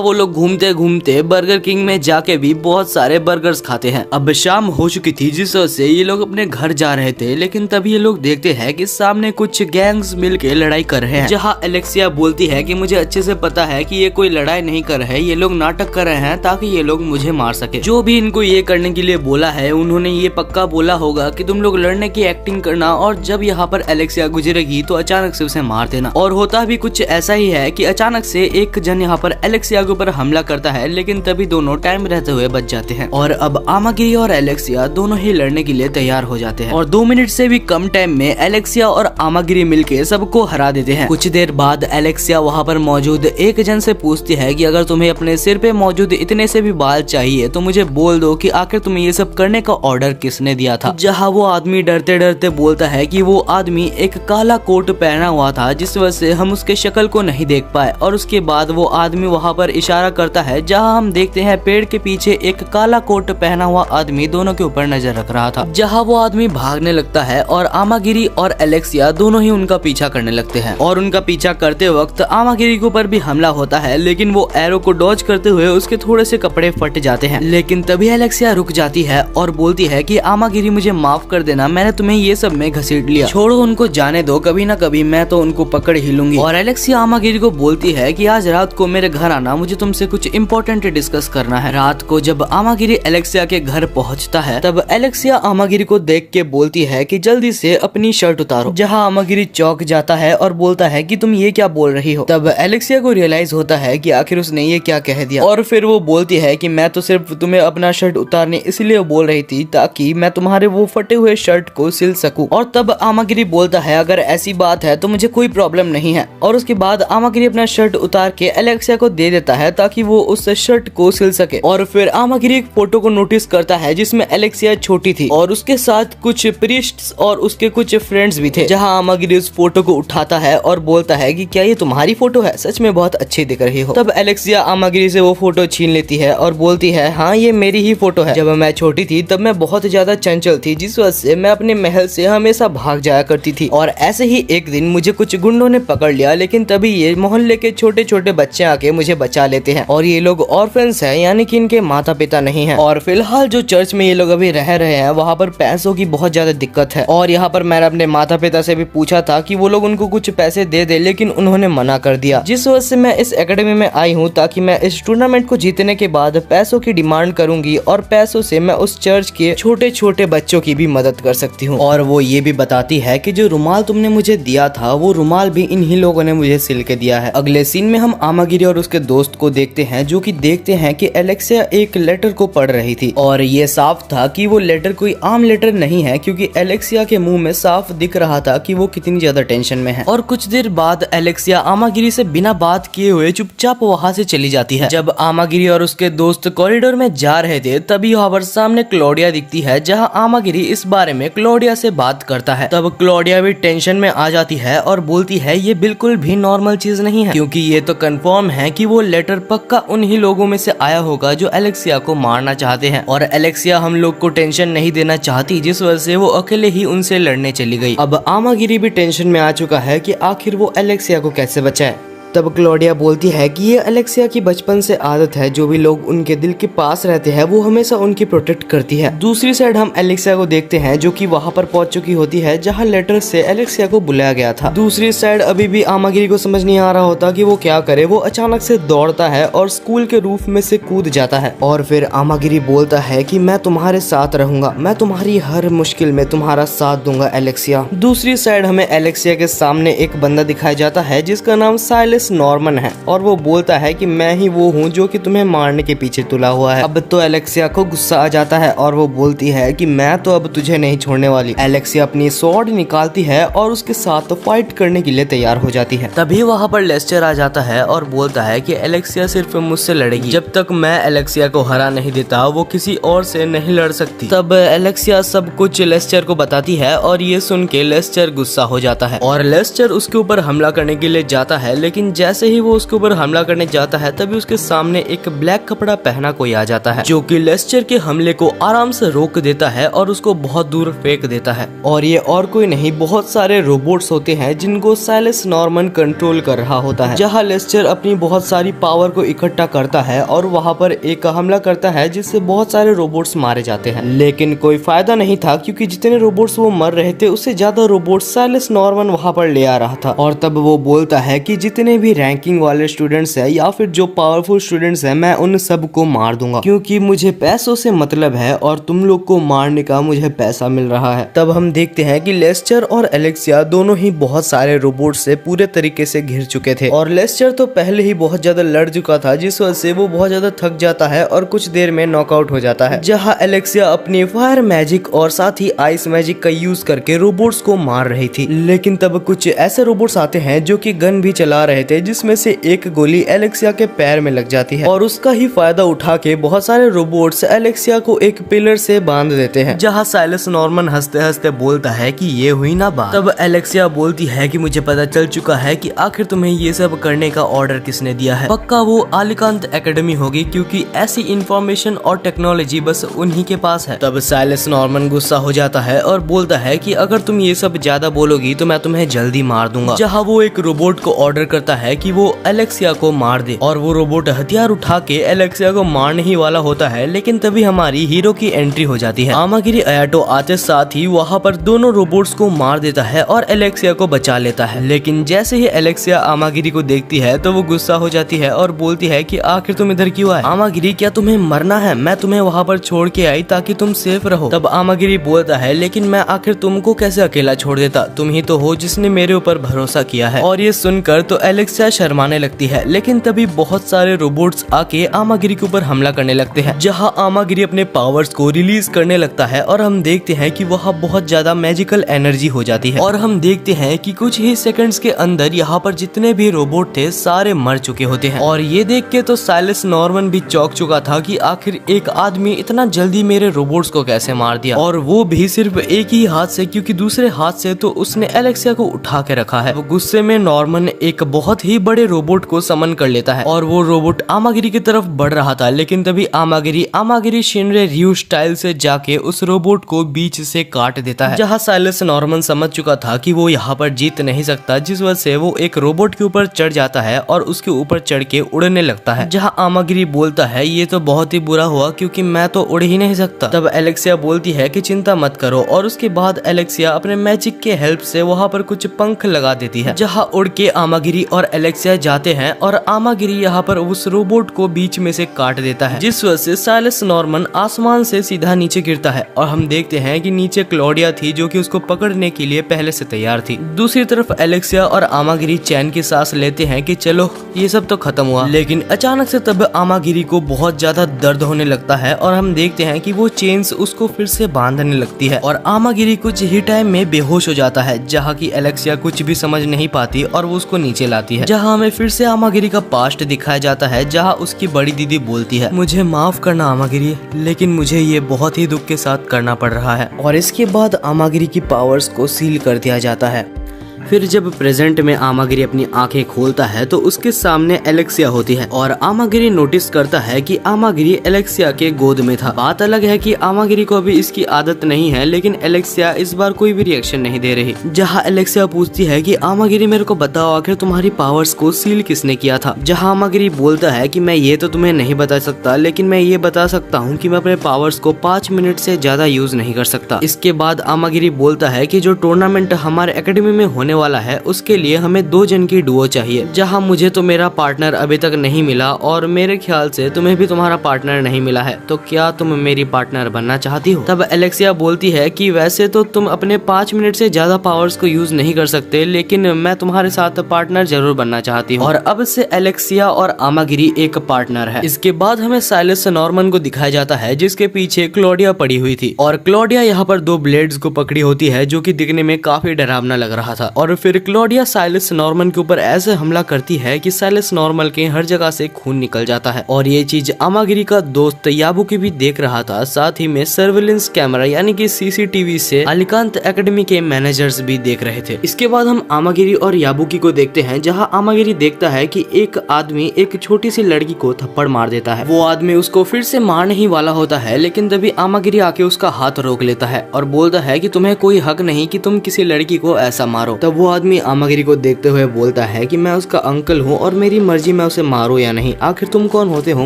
वो लोग घूमते घूमते बर्गर किंग में जाके भी बहुत सारे बर्गर्स खाते हैं। अब शाम हो चुकी थी जिस वजह से ये लोग अपने घर जा रहे थे, लेकिन तभी ये लोग देखते हैं कि सामने कुछ गैंग्स मिलके लड़ाई कर रहे हैं, जहाँ एलेक्सिया बोलती है कि मुझे अच्छे से पता है कि ये कोई लड़ाई नहीं कर रहे हैं, ये लोग नाटक कर रहे हैं ताकि ये लोग मुझे मार सके। जो भी इनको ये करने के लिए बोला है उन्होंने ये पक्का बोला होगा कि तुम लोग लड़ने की एक्टिंग करना और जब यहाँ पर एलेक्सिया गुजरेगी तो अचानक से उसे मार देना। और होता भी कुछ ऐसा ही है कि अचानक से एक जन यहाँ पर एलेक्सिया के ऊपर हमला करता है, लेकिन तभी दोनों टाइम रहते हुए बच जाते हैं और अब आमागिरी और एलेक्सिया दोनों ही लड़ने के लिए तैयार हो जाते हैं और 2 मिनट से भी कम टाइम में एलेक्सिया और आमागिरी मिलके सबको हरा देते हैं। कुछ देर बाद एलेक्सिया वहाँ पर मौजूद एक जन से पूछती है कि अगर तुम्हें अपने सिर पे मौजूद इतने से भी बाल चाहिए तो मुझे बोल दो कि आखिर तुम्हें ये सब करने का ऑर्डर किसने दिया था। जहाँ वो आदमी डरते डरते बोलता है कि वो आदमी एक काला कोट पहना हुआ था जिस वजह से हम उसके शक्ल को नहीं देख पाए। और उसके बाद वो आदमी वहाँ पर इशारा करता है जहाँ हम देखते हैं पेड़ के पीछे एक काला कोट पहना हुआ आदमी दोनों के ऊपर नजर रख रहा था। जहाँ वो आदमी भागने लगता है और आमागिरी और एलेक्सिया दोनों ही उनका पीछा करने लगते हैं और उनका पीछा करते वक्त आमागिरी के ऊपर भी हमला होता है, लेकिन वो एरो को डॉज करते हुए उसके थोड़े से कपड़े फट जाते हैं। लेकिन तभी एलेक्सिया रुक जाती है और बोलती है कि आमागिरी मुझे माफ कर देना, मैंने तुम्हें ये सब में घसीट लिया, छोड़ो उनको जाने दो, कभी ना कभी मैं तो उनको पकड़ ही लूंगी। और एलेक्सिया आमागिरी को बोलती है कि आज रात को मेरे घर आना, मुझे तुमसे कुछ इम्पोर्टेंट डिस्कस करना है। रात को जब आमागिरी एलेक्सिया के घर पहुंचता है तब एलेक्सिया आमागिरी को देख के बोलती है कि जल्दी से अपनी शर्ट उतारो, जहाँ आमागिरी चौंक जाता है और बोलता है कि तुम ये क्या बोल रही हो। तब एलेक्सिया को रियलाइज होता है कि आखिर उसने ये क्या कह दिया और फिर वो बोलती है कि मैं तो सिर्फ तुम्हें अपना शर्ट उतारने इसलिए बोल रही थी ताकि मैं तुम्हारे वो फटे हुए शर्ट को सिल सकूं। और तब आमागिरी बोलता है अगर ऐसी बात है तो मुझे कोई प्रॉब्लम नहीं है। और उसके बाद आमागिरी अपना शर्ट उतार के एलेक्सिया को दे देता है ताकि वो उस शर्ट को सिल सके। और फिर आमागिरी एक फोटो को नोटिस करता है जिसमें एलेक्सिया छोटी थी और उसके साथ कुछ प्रीस्ट्स और उसके कुछ फ्रेंड्स भी थे। जहां आमागिरी उस फोटो को उठाता है और बोलता है कि क्या ये तुम्हारी फोटो है, सच में बहुत अच्छी दिख रही हो। तब एलेक्सिया आमागिरी से वो फोटो छीन लेती है और बोलती है हाँ ये मेरी ही फोटो है। जब मैं छोटी थी तब मैं बहुत ज्यादा चंचल थी जिस वजह से मैं अपने महल से हमेशा भाग जाया करती थी और ऐसे ही एक दिन मुझे कुछ गुंडों ने पकड़ लिया, लेकिन तभी ये मोहल्ले के छोटे छोटे बच्चे आके मुझे बचा लेते हैं और ये लोग ऑर्फन्स हैं, यानी कि इनके माता पिता नहीं हैं। और फिलहाल जो चर्च में ये लोग अभी रह रहे हैं वहाँ पर पैसों की बहुत ज्यादा दिक्कत है और यहाँ पर मैंने अपने माता पिता से भी पूछा था कि वो लोग उनको कुछ पैसे दे दे, लेकिन उन्होंने मना कर दिया, जिस वजह से मैं इस एकेडमी में आई हूँ ताकि मैं इस टूर्नामेंट को जीतने के बाद पैसों की डिमांड करूंगी और पैसों से मैं उस चर्च के छोटे छोटे बच्चों की भी मदद कर सकती हूँ। और वो ये भी बताती है कि जो रुमाल तुमने मुझे दिया था वो रुमाल भी इन्हीं लोगों ने मुझे सिल के दिया है। अगले सीन में हम आमागिरी और उसके दोस्त को देखते हैं जो कि देखते हैं कि एलेक्सिया एक लेटर को पढ़ रही थी और ये साफ था कि वो लेटर कोई आम लेटर नहीं है क्योंकि एलेक्सिया के मुंह में साफ दिख रहा था कि वो कितनी ज्यादा टेंशन में है। और कुछ देर बाद एलेक्सिया आमागिरी से बिना बात किए हुए चुपचाप वहाँ से चली जाती है। जब आमागिरी और उसके दोस्त कॉरिडोर में जा रहे थे तभी वहाँ पर सामने क्लोडिया दिखती है, जहाँ आमागिरी इस बारे में क्लोडिया से बात करता है। तब क्लोडिया भी टेंशन में आ जाती है और बोलती है ये बिल्कुल भी नॉर्मल चीज नहीं है क्योंकि ये तो कंफर्म है कि वो लेटर पक्का उन्हीं लोगों में से आया होगा जो एलेक्सिया को मारना चाहते हैं और एलेक्सिया हम लोग को टेंशन नहीं देना चाहती, जिस वजह से वो अकेले ही उनसे लड़ने चली गई। अब आमागिरी भी टेंशन में आ चुका है कि आखिर वो एलेक्सिया को कैसे बचाए। तब क्लोडिया बोलती है कि ये एलेक्सिया की बचपन से आदत है, जो भी लोग उनके दिल के पास रहते हैं वो हमेशा उनकी प्रोटेक्ट करती है। दूसरी साइड हम एलेक्सिया को देखते हैं जो कि वहाँ पर पहुंच चुकी होती है जहाँ लेटर से एलेक्सिया को बुलाया गया था। दूसरी साइड अभी भी आमागिरी को समझ नहीं आ रहा होता कि वो क्या करे। वो अचानक से दौड़ता है और स्कूल के रूफ में से कूद जाता है और फिर आमागिरी बोलता है कि मैं तुम्हारे साथ रहूंगा, मैं तुम्हारी हर मुश्किल में तुम्हारा साथ दूंगा एलेक्सिया। दूसरी साइड हमें एलेक्सिया के सामने एक बंदा दिखाया जाता है जिसका नाम साइलस नॉर्मन है और वो बोलता है कि मैं ही वो हूँ जो कि तुम्हें मारने के पीछे तुला हुआ है। अब तो एलेक्सिया को गुस्सा आ जाता है और वो बोलती है कि मैं तो अब तुझे नहीं छोड़ने वाली। एलेक्सिया अपनी स्वॉर्ड निकालती है और उसके साथ फाइट करने के लिए तैयार हो जाती है। तभी वहाँ पर लेस्टर आ जाता है और बोलता है कि एलेक्सिया सिर्फ मुझसे लड़ेगी, जब तक मैं एलेक्सिया को हरा नहीं देता वो किसी और से नहीं लड़ सकती। तब एलेक्सिया सब कुछ लेस्टर को बताती है और ये सुन के लेस्टर गुस्सा हो जाता है और लेस्टर उसके ऊपर हमला करने के लिए जाता है, लेकिन लेकिन जैसे ही वो उसके ऊपर हमला करने जाता है तभी उसके सामने एक ब्लैक कपड़ा पहना कोई आ जाता है जो कि लेस्टर के हमले को आराम से रोक देता है और उसको बहुत दूर फेंक देता है। और ये और कोई नहीं, बहुत सारे रोबोट्स होते हैं जिनको साइलस नॉर्मन कंट्रोल कर रहा होता है। जहाँ लेस्टर अपनी बहुत सारी पावर को इकट्ठा करता है और वहाँ पर एक हमला करता है जिससे बहुत सारे रोबोट्स मारे जाते हैं, लेकिन कोई फायदा नहीं था क्योंकि जितने रोबोट्स वो मर रहे थे उससे ज्यादा रोबोट्स साइलस नॉर्मन वहाँ पर ले आ रहा था। और तब वो बोलता है कि जितने भी रैंकिंग वाले स्टूडेंट्स है या फिर जो पावरफुल स्टूडेंट्स है मैं उन सब को मार दूंगा क्योंकि मुझे पैसों से मतलब है और तुम लोग को मारने का मुझे पैसा मिल रहा है। तब हम देखते हैं कि लेस्टर और एलेक्सिया दोनों ही बहुत सारे रोबोट से पूरे तरीके से घिर चुके थे और लेस्टर तो पहले ही बहुत ज्यादा लड़ चुका था जिस वजह से वो बहुत ज्यादा थक जाता है और कुछ देर में नॉकआउट हो जाता है। जहाँ एलेक्सिया अपनी फायर मैजिक और साथ ही आइस मैजिक का यूज करके रोबोट्स को मार रही थी, लेकिन तब कुछ ऐसे रोबोट्स आते हैं जो कि गन भी चला रहे थे जिसमें से एक गोली एलेक्सिया के पैर में लग जाती है और उसका ही फायदा उठा के बहुत सारे रोबोट्स एलेक्सिया को एक पिलर से बांध देते हैं। जहाँ साइलस नॉर्मन हंसते हंसते बोलता है कि ये हुई ना बात। तब एलेक्सिया बोलती है कि मुझे पता चल चुका है कि आखिर तुम्हें ये सब करने का ऑर्डर किसने दिया है। पक्का वो आलिकांत एकेडमी होगी क्योंकि ऐसी इंफॉर्मेशन और टेक्नोलॉजी बस उन्हीं के पास है। तब साइलस नॉर्मन गुस्सा हो जाता है और बोलता है कि अगर तुम ये सब ज्यादा बोलोगी तो मैं तुम्हें जल्दी मार दूंगा। जहाँ वो एक रोबोट को ऑर्डर करता है कि वो एलेक्सिया को मार दे और वो रोबोट हथियार उठा के एलेक्सिया को मारने ही वाला होता है, लेकिन तभी हमारी हीरो की एंट्री हो जाती है। आमागिरी अयाटो आते साथ ही वहाँ पर दोनों रोबोट्स को मार देता है और एलेक्सिया को बचा लेता है। लेकिन जैसे ही एलेक्सिया आमागिरी को देखती है तो वो गुस्सा हो जाती है और बोलती है कि आखिर तुम इधर क्यों आए? आमागिरी, क्या तुम्हें मरना है? मैं तुम्हें वहाँ पर छोड़ के आई ताकि तुम सेफ रहो। तब आमागिरी बोलता है लेकिन मैं आखिर तुमको कैसे अकेला छोड़ देता, तुम ही तो हो जिसने मेरे ऊपर भरोसा किया है। और ये सुनकर तो एलेक्सिया शर्माने लगती है, लेकिन तभी बहुत सारे रोबोट्स आके आमागिरी के ऊपर हमला करने लगते हैं। जहाँ आमागिरी अपने पावर्स को रिलीज करने लगता है और हम देखते हैं कि वहाँ बहुत ज्यादा मैजिकल एनर्जी हो जाती है और हम देखते हैं कि कुछ ही सेकंड्स के अंदर यहाँ पर जितने भी रोबोट थे सारे मर चुके होते हैं। और ये देख के तो साइलस नॉर्मन भी चौंक चुका था कि आखिर एक आदमी इतना जल्दी मेरे रोबोट्स को कैसे मार दिया, और वो भी सिर्फ एक ही हाथ से, क्योंकि दूसरे हाथ से तो उसने एलेक्सिया को उठा के रखा है। वो गुस्से में नॉर्मन एक बहुत ही बड़े रोबोट को समन कर लेता है और वो रोबोट आमागिरी की तरफ बढ़ रहा था, लेकिन तभी आमागिरी शिनरे रियू स्टाइल से जाके उस रोबोट को बीच से काट देता है। जहाँ साइलस नॉर्मन समझ चुका था कि वो यहाँ पर जीत नहीं सकता, जिस वजह से वो एक रोबोट के ऊपर चढ़ जाता है और उसके ऊपर चढ़ के उड़ने लगता है। जहाँ आमागिरी बोलता है ये तो बहुत ही बुरा हुआ क्योंकि मैं तो उड़ ही नहीं सकता। तब एलेक्सिया बोलती है कि चिंता मत करो और उसके बाद एलेक्सिया अपने मैजिक के हेल्प से वहाँ पर कुछ पंख लगा देती है। जहाँ उड़ के आमागिरी और एलेक्सिया जाते हैं और आमागिरी यहाँ पर उस रोबोट को बीच में से काट देता है, जिस वजह से साइलस नॉर्मन आसमान से सीधा नीचे गिरता है और हम देखते हैं कि नीचे क्लॉडिया थी जो कि उसको पकड़ने के लिए पहले से तैयार थी। दूसरी तरफ एलेक्सिया और आमागिरी चैन की सांस लेते हैं कि चलो ये सब तो खत्म हुआ, लेकिन अचानक से तब आमागिरी को बहुत ज्यादा दर्द होने लगता है और हम देखते हैं कि वो चेन्स उसको फिर से बांधने लगती है और आमागिरी कुछ ही टाइम में बेहोश हो जाता है। जहाँ की एलेक्सिया कुछ भी समझ नहीं पाती और वो उसको नीचे लाती है। जहाँ हमें फिर से आमागिरी का पास्ट दिखाया जाता है, जहाँ उसकी बड़ी दीदी बोलती है मुझे माफ करना आमागिरी, लेकिन मुझे ये बहुत ही दुख के साथ करना पड़ रहा है। और इसके बाद आमागिरी की पावर्स को सील कर दिया जाता है। फिर जब प्रेजेंट में आमागिरी अपनी आंखें खोलता है तो उसके सामने एलेक्सिया होती है और आमागिरी नोटिस करता है कि आमागिरी एलेक्सिया के गोद में था। बात अलग है कि आमागिरी को अभी इसकी आदत नहीं है, लेकिन एलेक्सिया इस बार कोई भी रिएक्शन नहीं दे रही। जहां एलेक्सिया पूछती है कि आमागिरी मेरे को बताओ आखिर तुम्हारी पावर्स को सील किसने किया था। जहां आमागिरी बोलता है कि मैं ये तो तुम्हें नहीं बता सकता, लेकिन मैं ये बता सकता हूँ कि मैं अपने पावर्स को 5 मिनट से ज्यादा यूज नहीं कर सकता। इसके बाद आमागिरी बोलता है कि जो टूर्नामेंट हमारे एकेडमी में होने वाला है उसके लिए हमें 2 जन की डुओ चाहिए। जहां मुझे तो मेरा पार्टनर अभी तक नहीं मिला और मेरे ख्याल से तुम्हें भी तुम्हारा पार्टनर नहीं मिला है, तो क्या तुम मेरी पार्टनर बनना चाहती हो। तब एलेक्सिया बोलती है कि वैसे तो तुम अपने 5 मिनट से ज्यादा पावर्स को यूज नहीं कर सकते, लेकिन मैं तुम्हारे साथ पार्टनर जरूर बनना चाहती हूँ। और अब से एलेक्सिया और आमागिरी एक पार्टनर है। इसके बाद हमें साइलस नॉर्मन को दिखाया जाता है जिसके पीछे क्लॉडिया पड़ी हुई थी और क्लॉडिया यहाँ पर 2 ब्लेड्स को पकड़ी होती है जो कि दिखने में काफी डरावना लग रहा था। और फिर क्लॉडिया साइलस नॉर्मन के ऊपर ऐसे हमला करती है कि साइलस नॉर्मन के हर जगह से खून निकल जाता है। और ये चीज आमागिरी का दोस्त याबुकी भी देख रहा था। साथ ही में सर्विलेंस कैमरा यानी कि सीसीटीवी से अलिकांत एकेडमी के मैनेजर्स भी देख रहे थे। इसके बाद हम आमागिरी और याबुकी को देखते हैं, जहां आमागिरी देखता है कि एक आदमी एक छोटी सी लड़की को थप्पड़ मार देता है। वो आदमी उसको फिर से मारने ही वाला होता है, लेकिन तभी आमागिरी आके उसका हाथ रोक लेता है और बोलता है कि तुम्हें कोई हक नहीं कि तुम किसी लड़की को ऐसा मारो। तब वो आदमी आमागिरी को देखते हुए बोलता है कि मैं उसका अंकल हूँ और मेरी मर्जी मैं उसे मारूं या नहीं, आखिर तुम कौन होते हो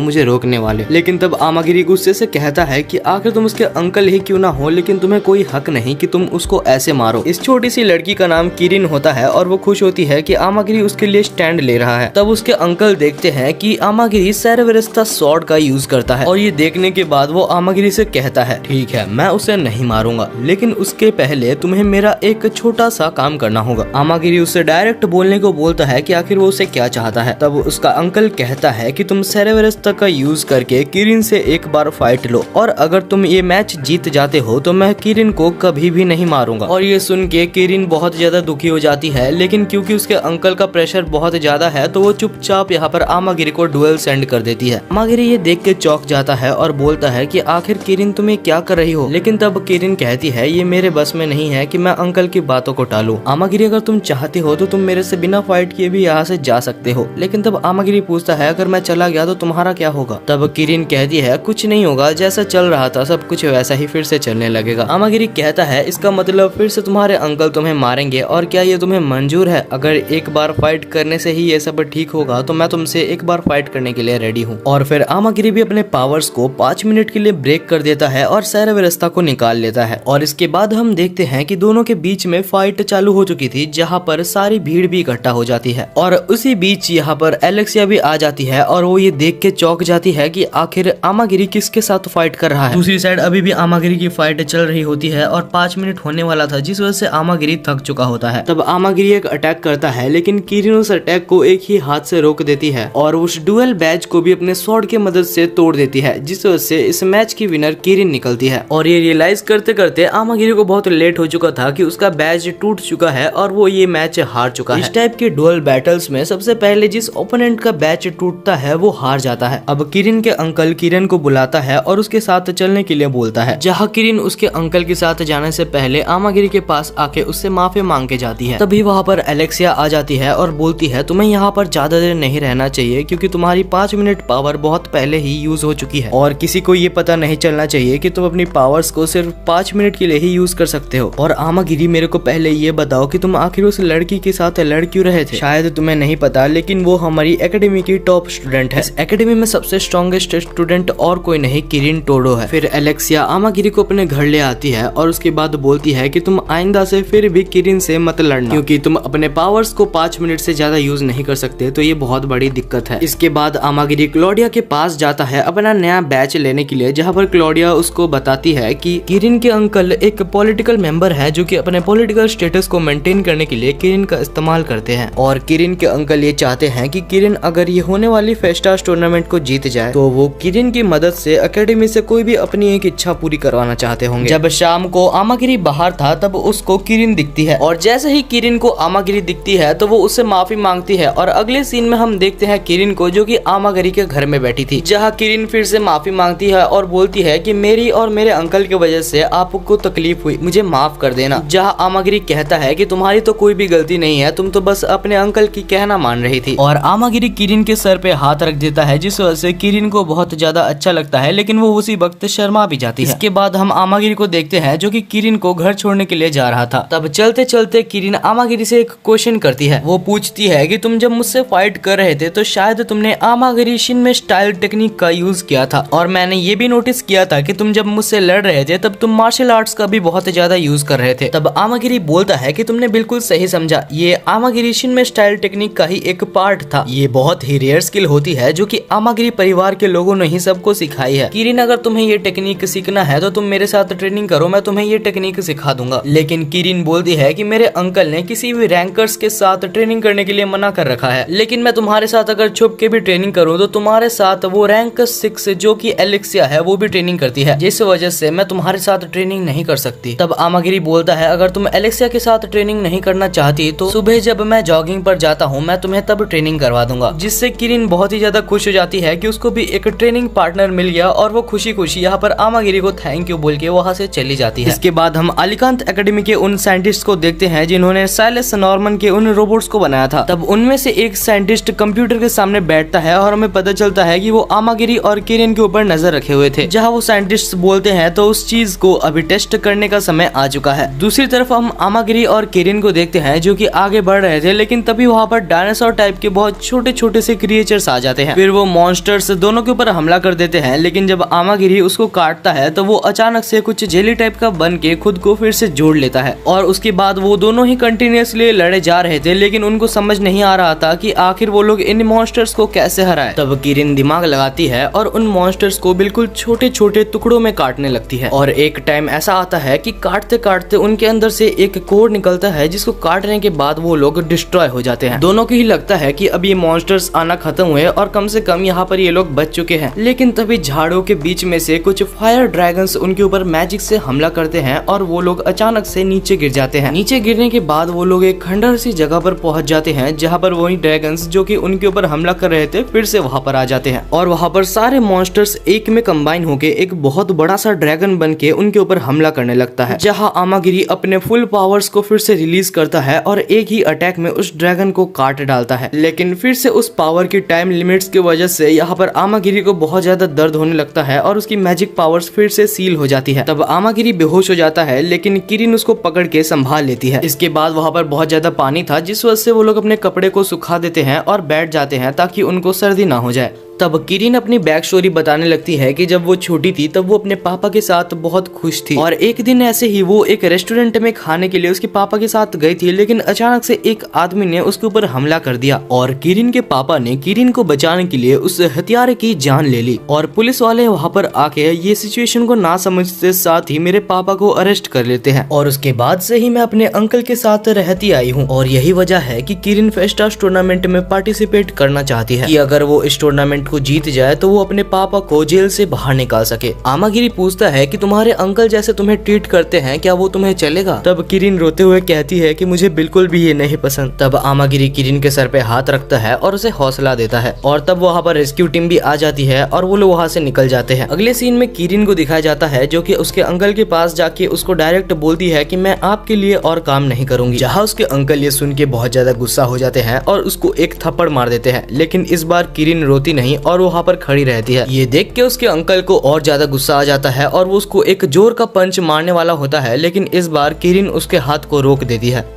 मुझे रोकने वाले। लेकिन तब आमागिरी गुस्से से कहता है कि आखिर तुम उसके अंकल ही क्यों ना हो, लेकिन तुम्हें कोई हक नहीं कि तुम उसको ऐसे मारो। इस छोटी सी लड़की का नाम किरिन होता है और वो खुश होती है कि आमागिरी उसके लिए स्टैंड ले रहा है। तब उसके अंकल देखते हैं कि आमागिरी सेरेबरस्ता स्वॉर्ड का यूज करता है और ये देखने के बाद वो आमागिरी से कहता है ठीक है मैं उसे नहीं मारूंगा, लेकिन उसके पहले तुम्हें मेरा एक छोटा सा काम करना होगा। आमागिरी उससे डायरेक्ट बोलने को बोलता है कि आखिर वो उसे क्या चाहता है। तब उसका अंकल कहता है कि तुम सेरेबरस्ता का यूज करके किरिन से एक बार फाइट लो और अगर तुम ये मैच जीत जाते हो तो मैं किरिन को कभी भी नहीं मारूंगा। और ये सुन के किरिन बहुत ज्यादा दुखी हो जाती है, लेकिन क्योंकि उसके अंकल का प्रेशर बहुत ज्यादा है तो वो चुपचाप यहाँ पर आमागिरी को डुएल सेंड कर देती है। आमागिरी ये देख के चौंक जाता है और बोलता है कि आखिर किरिन तुम ये क्या कर रही हो, लेकिन तब किरिन कहती है ये मेरे बस में नहीं है कि मैं अंकल की बातों को टालूं। आमागिरी अगर तुम चाहते हो तो तुम मेरे से बिना फाइट किए भी यहाँ से जा सकते हो। लेकिन तब आमागिरी पूछता है अगर मैं चला गया तो तुम्हारा क्या होगा। तब किरिन कहती है कुछ नहीं होगा, जैसा चल रहा था सब कुछ वैसा ही फिर से चलने लगेगा। आमागिरी कहता है इसका मतलब फिर से तुम्हारे अंकल तुम्हें मारेंगे और क्या ये तुम्हें मंजूर है? अगर एक बार फाइट करने से ही ये सब ठीक होगा तो मैं तुमसे एक बार फाइट करने के लिए रेडी हूँ। और फिर आमागिरी भी अपने पावर्स को 5 मिनट के लिए ब्रेक कर देता है और सेरेबरस्ता को निकाल लेता है। और इसके बाद हम देखते हैं कि दोनों के बीच में फाइट चालू हो चुकी थी, जहाँ पर सारी भीड़ भी इकट्ठा हो जाती है और उसी बीच यहाँ पर एलेक्सिया भी आ जाती है और वो ये देख के चौंक जाती है कि आखिर आमागिरी किसके साथ फाइट कर रहा है। दूसरी साइड अभी भी आमागिरी की फाइट चल रही होती है और 5 मिनट होने वाला था, जिस वजह से आमागिरी थक चुका होता है। तब आमागिरी एक अटैक करता है, लेकिन किरिन उस अटैक को एक ही हाथ से रोक देती है और उस डुएल बैज को भी अपने स्वॉर्ड की मदद से तोड़ देती है, जिस वजह से इस मैच की विनर किरिन निकलती है। और ये रियलाइज करते करते आमागिरी को बहुत लेट हो चुका था कि उसका बैज टूट चुका है और वो ये मैच हार चुका है। इस टाइप के डुएल बैटल्स में सबसे पहले जिस ओपोनेंट का बैच टूटता है वो हार जाता है। अब किरिन के अंकल किरिन को बुलाता है और उसके साथ चलने के लिए बोलता है, जहाँ किरिन उसके अंकल के साथ जाने से पहले आमागिरी के पास आके उससे माफी मांग के जाती है। तभी वहाँ पर एलेक्सिया आ जाती है और बोलती है तुम्हें यहाँ पर ज्यादा देर नहीं रहना चाहिए क्योंकि तुम्हारी 5 मिनट पावर बहुत पहले ही यूज हो चुकी है और किसी को ये पता नहीं चलना चाहिए कि तुम अपनी पावर्स को सिर्फ 5 मिनट के लिए ही यूज कर सकते हो। और आमागिरी मेरे को पहले ये बताओ कि तुम आखिर उस लड़की के साथ लड़ क्यों रहे थे? शायद तुम्हें नहीं पता, लेकिन वो हमारी एकेडमी की टॉप स्टूडेंट है। इस एकेडमी में सबसे स्ट्रॉन्गेस्ट स्टूडेंट और कोई नहीं किरिन टोडो है। फिर एलेक्सिया आमागिरी को अपने घर ले आती है और उसके बाद बोलती है कि तुम आइंदा से फिर भी किरिन से मत लड़ना, क्योंकि तुम अपने पावर्स को 5 मिनट से ज्यादा यूज नहीं कर सकते, तो ये बहुत बड़ी दिक्कत है। इसके बाद आमागिरी क्लॉडिया के पास जाता है अपना नया बैच लेने के लिए, जहाँ पर क्लॉडिया उसको बताती है कि किरिन के अंकल एक पॉलिटिकल मेंबर है जो कि अपने पॉलिटिकल स्टेटस को मेंटेन करने के लिए किरिन का इस्तेमाल करते हैं। और किरिन के अंकल ये चाहते हैं कि किरिन अगर ये होने वाली फेस्टास टूर्नामेंट को जीत जाए तो वो किरिन की मदद से एकेडमी से कोई भी अपनी एक इच्छा पूरी करवाना चाहते होंगे। जब शाम को आमागिरी बाहर था तब उसको किरिन दिखती है और जैसे ही किरिन को आमागिरी दिखती है तो वो उससे माफी मांगती है। और अगले सीन में हम देखते हैं किरिन को जो कि आमागिरी के घर में बैठी थी, जहाँ किरिन फिर से माफी मांगती है और बोलती है कि मेरी और मेरे अंकल की वजह से आपको तकलीफ हुई, मुझे माफ कर देना। जहाँ आमागिरी कहता है कि तुम्हारी तो कोई भी गलती नहीं है, तुम तो बस अपने अंकल की कहना मान रही थी। और आमागिरी किरिन के सर पे हाथ रख देता है, जिस वजह से किरिन को बहुत ज्यादा अच्छा लगता है, लेकिन वो उसी वक्त शर्मा भी जाती है। इसके बाद हम आमागिरी को देखते हैं जो कि किरिन को घर छोड़ने के लिए जा रहा था। तब चलते चलते किरिन आमागिरी से एक क्वेश्चन करती है। वो पूछती है कि तुम जब मुझसे फाइट कर रहे थे तो शायद तुमने आमागिरी शिन में स्टाइल टेक्निक का यूज किया था, और मैंने ये भी नोटिस किया था कि तुम जब मुझसे लड़ रहे थे तब तुम मार्शल आर्ट्स का भी बहुत ज्यादा यूज कर रहे थे। तब आमागिरी बोलता है कि तुमने बिल्कुल सही समझा, ये आमागिरी शिन में स्टाइल टेक्निक का ही एक पार्ट था। ये बहुत ही रेयर स्किल होती है जो कि आमागिरी परिवार के लोगों ने ही सबको सिखाई है। किरिन अगर तुम्हें ये टेक्निक सीखना है तो तुम मेरे साथ ट्रेनिंग करो, मैं तुम्हें ये टेक्निक सिखा दूंगा। लेकिन किरिन बोलती है कि मेरे अंकल ने किसी भी रैंकर्स के साथ ट्रेनिंग करने के लिए मना कर रखा है, लेकिन मैं तुम्हारे साथ अगर छुप के भी ट्रेनिंग करूँ तो तुम्हारे साथ वो रैंक 6 जो कि एलेक्सिया है वो भी ट्रेनिंग करती है, जिस वजह से मैं तुम्हारे साथ ट्रेनिंग नहीं कर सकती। तब आमागिरी बोलता है अगर तुम एलेक्सिया के साथ ट्रेनिंग नहीं करना चाहती तो सुबह जब मैं जॉगिंग पर जाता हूँ मैं तुम्हें तब ट्रेनिंग करवा दूंगा। जिससे किरिन बहुत ही ज्यादा खुश हो जाती है कि उसको भी एक ट्रेनिंग पार्टनर मिल गया और वो खुशी खुशी यहाँ पर आमागिरी को थैंक यू बोल के वहाँ से चली जाती है। इसके बाद हम अलीकांत एकेडमी के उन साइंटिस्ट को देखते हैं जिन्होंने साइलस नॉर्मन के उन रोबोट्स को बनाया था। तब उनमें से एक साइंटिस्ट कंप्यूटर के सामने बैठता है और हमें पता चलता है कि वो आमागिरी और किरिन के ऊपर नजर रखे हुए थे। जहाँ वो साइंटिस्ट बोलते हैं तो उस चीज को अभी टेस्ट करने का समय आ चुका है। दूसरी तरफ हम आमागिरी और किरिन को देखते हैं जो कि आगे बढ़ रहे थे, लेकिन तभी वहाँ पर डायनासोर टाइप के बहुत छोटे छोटे से क्रिएचर्स आ जाते हैं। फिर वो मॉन्स्टर्स दोनों के ऊपर हमला कर देते हैं, लेकिन जब आमागिरी उसको काटता है तो वो अचानक से कुछ जेली टाइप का बन के खुद को फिर से जोड़ लेता है। और उसके बाद वो दोनों ही कंटिन्यूअसली लड़े जा रहे थे, लेकिन उनको समझ नहीं आ रहा था कि आखिर वो लोग इन मॉन्स्टर्स को कैसे हराए। तब किरिन दिमाग लगाती है और उन मॉन्स्टर्स को बिल्कुल छोटे छोटे टुकड़ों में काटने लगती है। और एक टाइम ऐसा आता है कि काटते काटते उनके अंदर से एक कोड निकलता है जिसको काटने के बाद वो लोग डिस्ट्रॉय हो जाते हैं। दोनों को ही लगता है कि अब ये मॉन्स्टर्स आना खत्म हुए और कम से कम यहाँ पर ये लोग बच चुके हैं। लेकिन तभी झाड़ों के बीच में से कुछ फायर ड्रैगन्स उनके ऊपर मैजिक से हमला करते हैं और वो लोग अचानक से नीचे गिर जाते हैं। नीचे गिरने के बाद वो लोग एक खंडर सी जगह पर पहुंच जाते हैं जहाँ पर वही ड्रैगन्स जो कि उनके ऊपर हमला कर रहे थे फिर से वहाँ पर आ जाते हैं और वहाँ पर सारे मॉन्स्टर्स एक में कंबाइन होके एक बहुत बड़ा सा ड्रैगन बन के उनके ऊपर हमला करने लगता है। जहाँ आमागिरी अपने फुल पावर्स को फिर से रिलीज करता है और एक ही अटैक में उस ड्रैगन को काट डालता है। लेकिन फिर से उस पावर की टाइम लिमिट्स की वजह से यहाँ पर आमागिरी को बहुत ज्यादा दर्द होने लगता है और उसकी मैजिक पावर्स फिर से सील हो जाती है। तब आमागिरी बेहोश हो जाता है, लेकिन किरिन उसको पकड़ के संभाल लेती है। इसके बाद वहाँ पर बहुत ज्यादा पानी था जिस वजह से वो लोग अपने कपड़े को सुखा देते हैं और बैठ जाते हैं ताकि उनको सर्दी ना हो जाए। तब किरिन अपनी बैक स्टोरी बताने लगती है कि जब वो छोटी थी तब वो अपने पापा के साथ बहुत खुश थी और एक दिन ऐसे ही वो एक रेस्टोरेंट में खाने के लिए उसके पापा के साथ गई थी, लेकिन अचानक से एक आदमी ने उसके ऊपर हमला कर दिया और किरिन के पापा ने किरिन को बचाने के लिए उस हत्यारे की जान ले ली। और पुलिस वाले वहाँ पर आके ये सिचुएशन को ना समझते साथ ही मेरे पापा को अरेस्ट कर लेते हैं। और उसके बाद से ही मैं अपने अंकल के साथ रहती आई हूँ और यही वजह है कि किरिन फेस्टास टूर्नामेंट में पार्टिसिपेट करना चाहती है कि अगर वो इस टूर्नामेंट को जीत जाए तो वो अपने पापा को जेल से बाहर निकाल सके। आमागिरी पूछता है कि तुम्हारे अंकल जैसे तुम्हें ट्रीट करते हैं क्या वो तुम्हें चलेगा? तब किरिन रोते हुए कहती है कि मुझे बिल्कुल भी ये नहीं पसंद। तब आमागिरी किरिन के सर पे हाथ रखता है और उसे हौसला देता है और तब वहाँ पर रेस्क्यू टीम भी आ जाती है और वो लोग वहाँ से निकल जाते हैं। अगले सीन में किरिन को दिखाया जाता है जो कि उसके अंकल के पास जाके उसको डायरेक्ट बोलती है कि मैं आपके लिए और काम नहीं करूंगी। जहाँ उसके अंकल ये सुन के बहुत ज्यादा गुस्सा हो जाते हैं और उसको एक थप्पड़ मार देते हैं, लेकिन इस बार किरिन रोती नहीं और वहाँ पर खड़ी रहती है। ये देख के उसके अंकल को और ज्यादा गुस्सा आ जाता है और वो उसको एक जोर का पंच मारने वाला होता है, लेकिन इस बार किरिन उसके हाथ को रोक देती है।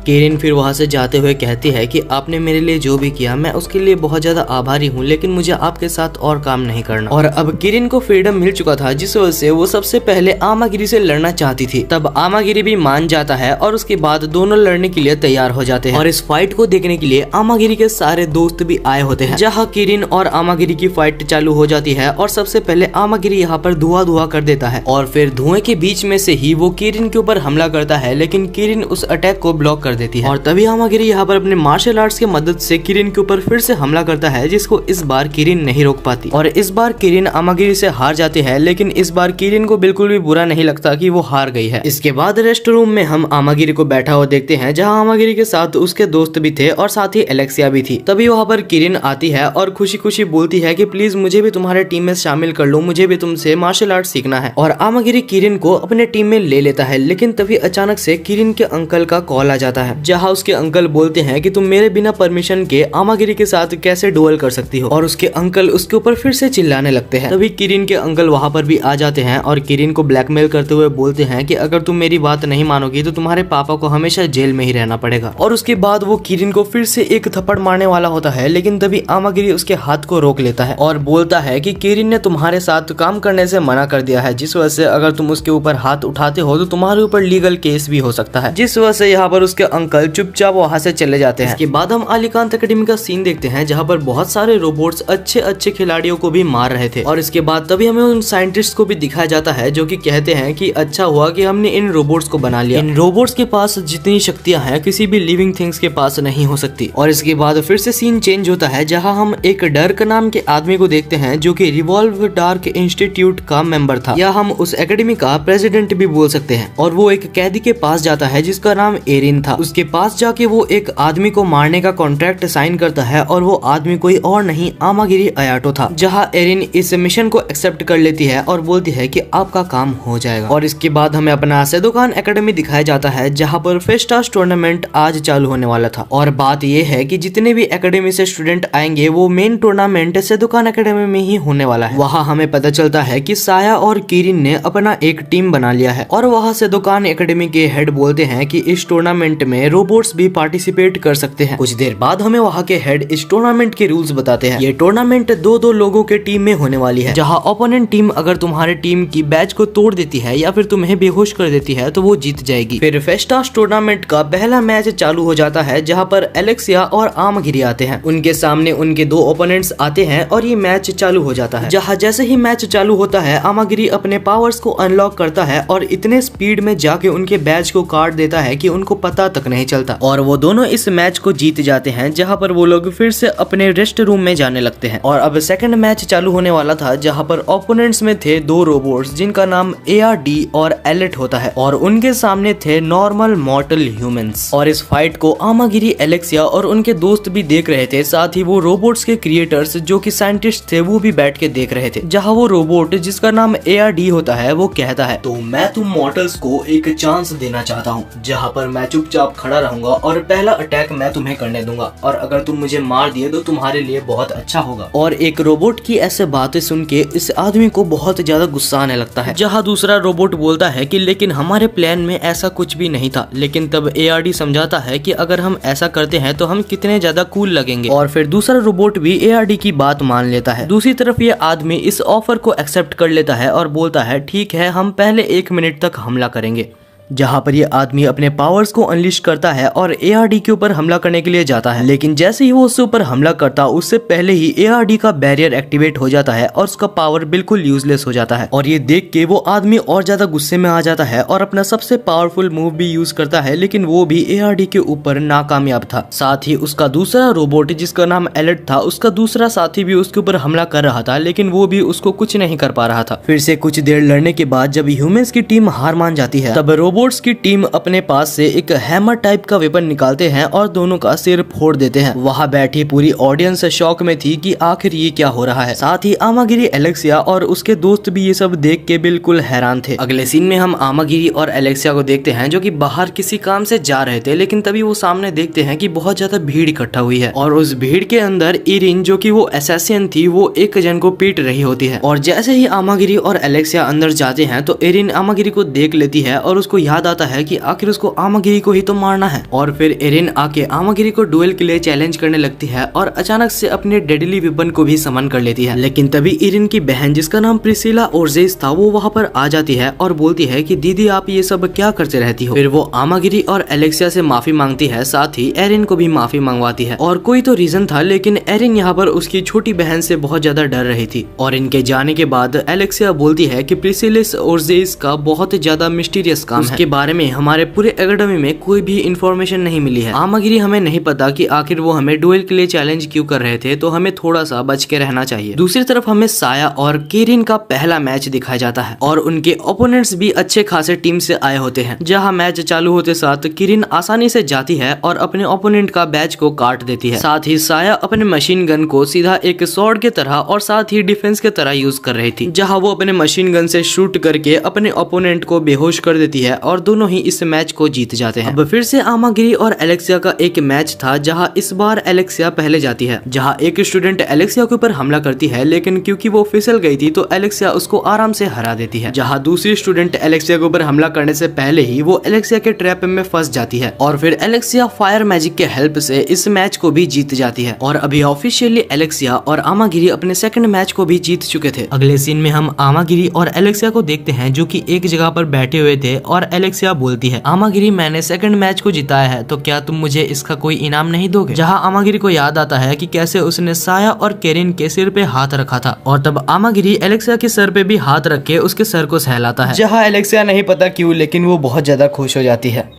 किरिन फिर वहाँ से जाते हुए कहती है कि आपने मेरे लिए जो भी किया मैं उसके लिए बहुत ज्यादा आभारी हूँ, लेकिन मुझे आपके साथ और काम नहीं करना। और अब किरिन को फ्रीडम मिल चुका था जिस वजह से वो सबसे पहले आमागिरी से लड़ना चाहती थी। तब आमागिरी भी मान जाता है और उसके बाद दोनों लड़ने के लिए तैयार हो जाते हैं। और इस फाइट को देखने के लिए आमागिरी के सारे दोस्त भी आए होते हैं। जहाँ किरिन और आमागिरी की फाइट चालू हो जाती है और सबसे पहले आमागिरी यहाँ पर धुआं कर देता है और फिर धुएं के बीच में से ही वो किरिन के ऊपर हमला करता है, लेकिन किरिन उस अटैक को ब्लॉक कर देती है। और तभी आमागिरी यहाँ पर अपने मार्शल आर्ट्स की मदद से किरिन के ऊपर फिर से हमला करता है, जिसको इस बार किरिन नहीं रोक पाती और इस बार किरिन आमागिरी से हार जाती है। लेकिन इस बार किरिन को बिल्कुल भी बुरा नहीं लगता कि वो हार गई है। इसके बाद रेस्ट रूम में हम आमागिरी को बैठा हुआ देखते हैं, जहाँ आमागिरी के साथ उसके दोस्त भी थे और साथ ही एलेक्सिया भी थी। तभी वहाँ पर किरिन आती है और खुशी खुशी बोलती है कि प्लीज मुझे भी तुम्हारे टीम में शामिल कर लो, मुझे भी तुमसे मार्शल आर्ट सीखना है। और आमागिरी किरिन को अपने टीम में ले लेता है, लेकिन तभी अचानक से किरिन के अंकल का कॉल आ जाता है, जहाँ उसके अंकल बोलते हैं कि तुम मेरे बिना परमिशन के आमागिरी के साथ कैसे डुएल कर सकती हो। और उसके अंकल उसके ऊपर फिर से चिल्लाने लगते हैं। तभी किरिन के अंकल वहाँ पर भी आ जाते हैं और किरिन को ब्लैकमेल करते हुए बोलते हैं कि अगर तुम मेरी बात नहीं मानोगी तो तुम्हारे पापा को हमेशा जेल में ही रहना पड़ेगा। और उसके बाद वो किरिन को फिर से एक थप्पड़ मारने वाला होता है, लेकिन तभी आमागिरी उसके हाथ को रोक लेता है और बोलता है कि किरिन ने तुम्हारे साथ काम करने से मना कर दिया है, जिस वजह से अगर तुम उसके ऊपर हाथ उठाते हो तो तुम्हारे ऊपर लीगल केस भी हो सकता है। जिस वजह से यहाँ पर उसके अंकल चुपचाप वहाँ से चले जाते हैं। इसके बाद हम अलीकांत एकेडमी का सीन देखते हैं जहाँ पर बहुत सारे रोबोट्स अच्छे अच्छे खिलाड़ियों को भी मार रहे थे। और इसके बाद तभी हमें उन साइंटिस्ट को भी दिखाया जाता है जो कि कहते हैं कि अच्छा हुआ कि हमने इन रोबोट्स को बना लिया। इन रोबोट्स के पास जितनी शक्तियां हैं किसी भी लिविंग थिंग्स के पास नहीं हो सकती। और इसके बाद फिर से सीन चेंज होता है जहाँ हम एक डर्क नाम के आदमी को देखते हैं जो कि रिवॉल्व डार्क इंस्टीट्यूट का मेंबर था, या हम उस एकेडमी का प्रेसिडेंट भी बोल सकते हैं। और वो एक कैदी के पास जाता है जिसका नाम एरिन था। उसके पास जाके वो एक आदमी को मारने का कॉन्ट्रैक्ट साइन करता है और वो आदमी कोई और नहीं आमागिरी अयाटो था। जहाँ एरिन इस मिशन को एक्सेप्ट कर लेती है और बोलती है कि आपका काम हो जाएगा। और इसके बाद हमें अपना सेदोकान एकेडमी दिखाया जाता है जहाँ पर फेस्टास टूर्नामेंट आज चालू होने वाला था। और बात ये है कि जितने भी एकेडमी से स्टूडेंट आएंगे वो मेन टूर्नामेंट सेदोकान एकेडमी में ही होने वाला है। वहाँ हमें पता चलता है कि साया और किरिन ने अपना एक टीम बना लिया है। और वहाँ सेदोकान एकेडमी के हेड बोलते हैं कि इस टूर्नामेंट में रोबोट्स भी पार्टिसिपेट कर सकते हैं। कुछ देर बाद हमें वहाँ के हेड इस टूर्नामेंट के रूल्स बताते हैं। ये टूर्नामेंट दो लोगों के टीम में होने वाली है, जहाँ ओपोनेंट टीम अगर तुम्हारे टीम की बैच को तोड़ देती है या फिर तुम्हें बेहोश कर देती है तो वो जीत जाएगी। फिर फेस्टास टूर्नामेंट का पहला मैच चालू हो जाता है जहाँ पर एलेक्सिया और आमागिरी आते हैं। उनके सामने उनके दो ओपोनेंट्स आते हैं और ये मैच चालू हो जाता है। जहाँ जैसे ही मैच चालू होता है आमागिरी अपने पावर्स को अनलॉक करता है और इतने स्पीड में जाके उनके बैच को काट देता है कि उनको पता तक नहीं चलता। और वो दोनों इस मैच को जीत जाते हैं, जहाँ पर वो लोग फिर से अपने रेस्ट रूम में जाने लगते हैं। और अब सेकंड मैच चालू होने वाला था जहाँ पर ओपोनेंट्स में थे दो रोबोट्स जिनका नाम ARD और एलेट होता है और उनके सामने थे नॉर्मल मॉर्टल ह्यूमंस। और इस फाइट को आमागिरी, एलेक्सिया और उनके दोस्त भी देख रहे थे। साथ ही वो रोबोट्स के क्रिएटर्स जो कि साइंटिस्ट थे वो भी बैठ के देख रहे थे। जहाँ वो रोबोट जिसका नाम ARD होता है वो कहता है, तो मैं तुम मॉर्टल्स को एक चांस देना चाहता हूँ जहाँ पर मैं चुपचाप खड़ा रहूंगा और पहला अटैक मैं तुम्हें करने दूंगा और अगर तुम मुझे मार दिए तो तुम्हारे लिए बहुत अच्छा होगा। और एक रोबोट की ऐसे बातें सुन के इस आदमी को बहुत ज्यादा गुस्सा आने लगता है। जहाँ दूसरा रोबोट बोलता है कि लेकिन हमारे प्लान में ऐसा कुछ भी नहीं था। लेकिन तब ARD समझाता है कि अगर हम ऐसा करते हैं तो हम कितने ज्यादा कूल लगेंगे। और फिर दूसरा रोबोट भी ARD की बात मान लेता है। दूसरी तरफ ये आदमी इस ऑफर को एक्सेप्ट कर लेता है और बोलता है ठीक है, हम पहले 1 मिनट तक हमला करेंगे। जहाँ पर ये आदमी अपने पावर्स को अनलिश करता है और ARD के ऊपर हमला करने के लिए जाता है। लेकिन जैसे ही वो उसके ऊपर हमला करता उससे पहले ही ARD का बैरियर एक्टिवेट हो जाता है और उसका पावर बिल्कुल यूजलेस हो जाता है। और ये देख के वो आदमी और ज्यादा गुस्से में आ जाता है और अपना सबसे पावरफुल मूव भी यूज करता है, लेकिन वो भी ARD के ऊपर नाकामयाब था। साथ ही उसका दूसरा रोबोट जिसका नाम एलेट था, उसका दूसरा साथी भी उसके ऊपर हमला कर रहा था, लेकिन वो भी उसको कुछ नहीं कर पा रहा था। फिर से कुछ देर लड़ने के बाद जब ह्यूमंस की टीम हार मान जाती है तब रोबोट्स की टीम अपने पास से एक हैमर टाइप का वेपन निकालते हैं और दोनों का सिर फोड़ देते हैं। वहाँ बैठी पूरी ऑडियंस शॉक में थी कि आखिर ये क्या हो रहा है। साथ ही आमागिरी, एलेक्सिया और उसके दोस्त भी ये सब देख के बिल्कुल हैरान थे। अगले सीन में हम आमागिरी और एलेक्सिया को देखते हैं जो कि बाहर किसी काम से जा रहे थे, लेकिन तभी वो सामने देखते हैं कि बहुत ज्यादा भीड़ इकट्ठा हुई है और उस भीड़ के अंदर इरिन जो कि वो असैसिन थी वो एक जन को पीट रही होती है। और जैसे ही आमागिरी और एलेक्सिया अंदर जाते हैं तो इरिन आमागिरी को देख लेती है और उसको याद आता है कि आखिर उसको आमागिरी को ही तो मारना है। और फिर इरिन आके आमागिरी को डुएल के लिए चैलेंज करने लगती है और अचानक से अपने डेडली वेपन को भी समन कर लेती है। लेकिन तभी इरिन की बहन जिसका नाम प्रिसिला ओर्जेस था वो वहाँ पर आ जाती है और बोलती है कि दीदी आप ये सब क्या करते रहती हो। फिर वो आमागिरी और एलेक्सिया से माफी मांगती है, साथ ही एरिन को भी माफी मंगवाती है। और कोई तो रीजन था, लेकिन एरिन यहाँ पर उसकी छोटी बहन से बहुत ज्यादा डर रही थी। और इनके जाने के बाद एलेक्सिया बोलती है कि प्रिसिलिस ओर्जेस का बहुत ज्यादा मिस्टीरियस काम है, उसके बारे में हमारे पूरे एकेडमी में कोई भी इंफॉर्मेशन नहीं मिली है। आमागिरी हमें नहीं पता कि आखिर वो हमें डुएल के लिए चैलेंज क्यों कर रहे थे, तो हमें थोड़ा सा बच के रहना चाहिए। दूसरी तरफ हमें साया और किरिन का पहला मैच दिखाया जाता है और उनके ओपोनेंट्स भी अच्छे खासे टीम से आए होते हैं। जहां मैच चालू होते साथ किरिन आसानी से जाती है और अपने ओपोनेंट का बैच को काट देती है। साथ ही साया अपने मशीन गन को सीधा एक स्वॉर्ड के तरह और साथ ही डिफेंस के तरह यूज कर रही थी, जहां वो अपने मशीन गन से शूट करके अपने ओपोनेंट को बेहोश कर देती है और दोनों ही इस मैच को जीत जाते हैं। अब फिर से आमागिरी और एलेक्सिया का एक मैच था जहां इस बार एलेक्सिया पहले जाती है। जहां एक स्टूडेंट एलेक्सिया के ऊपर हमला करती है, लेकिन क्योंकि वो फिसल गई थी तो एलेक्सिया उसको आराम से हरा देती है। जहां दूसरी स्टूडेंट एलेक्सिया के ऊपर हमला करने से पहले ही वो एलेक्सिया के ट्रैप में फंस जाती है और फिर एलेक्सिया फायर मैजिक के हेल्प से इस मैच को भी जीत जाती है। और अभी ऑफिशियली एलेक्सिया और आमागिरी अपने सेकंड मैच को भी जीत चुके थे। अगले सीन में हम आमागिरी और एलेक्सिया को देखते हैं जो कि एक जगह पर बैठे हुए थे और एलेक्सिया बोलती है, आमागिरी मैंने सेकंड मैच को जिताया है, तो क्या तुम मुझे इसका कोई इनाम नहीं दोगे? जहाँ आमागिरी को याद आता है कि कैसे उसने साया और केरिन के सिर पे हाथ रखा था, और तब आमागिरी एलेक्सिया के सर पे भी हाथ रख के उसके सर को सहलाता है, जहाँ एलेक्सिया नहीं पता क्यों लेकिन वो बहुत ज्यादा खुश हो जाती है।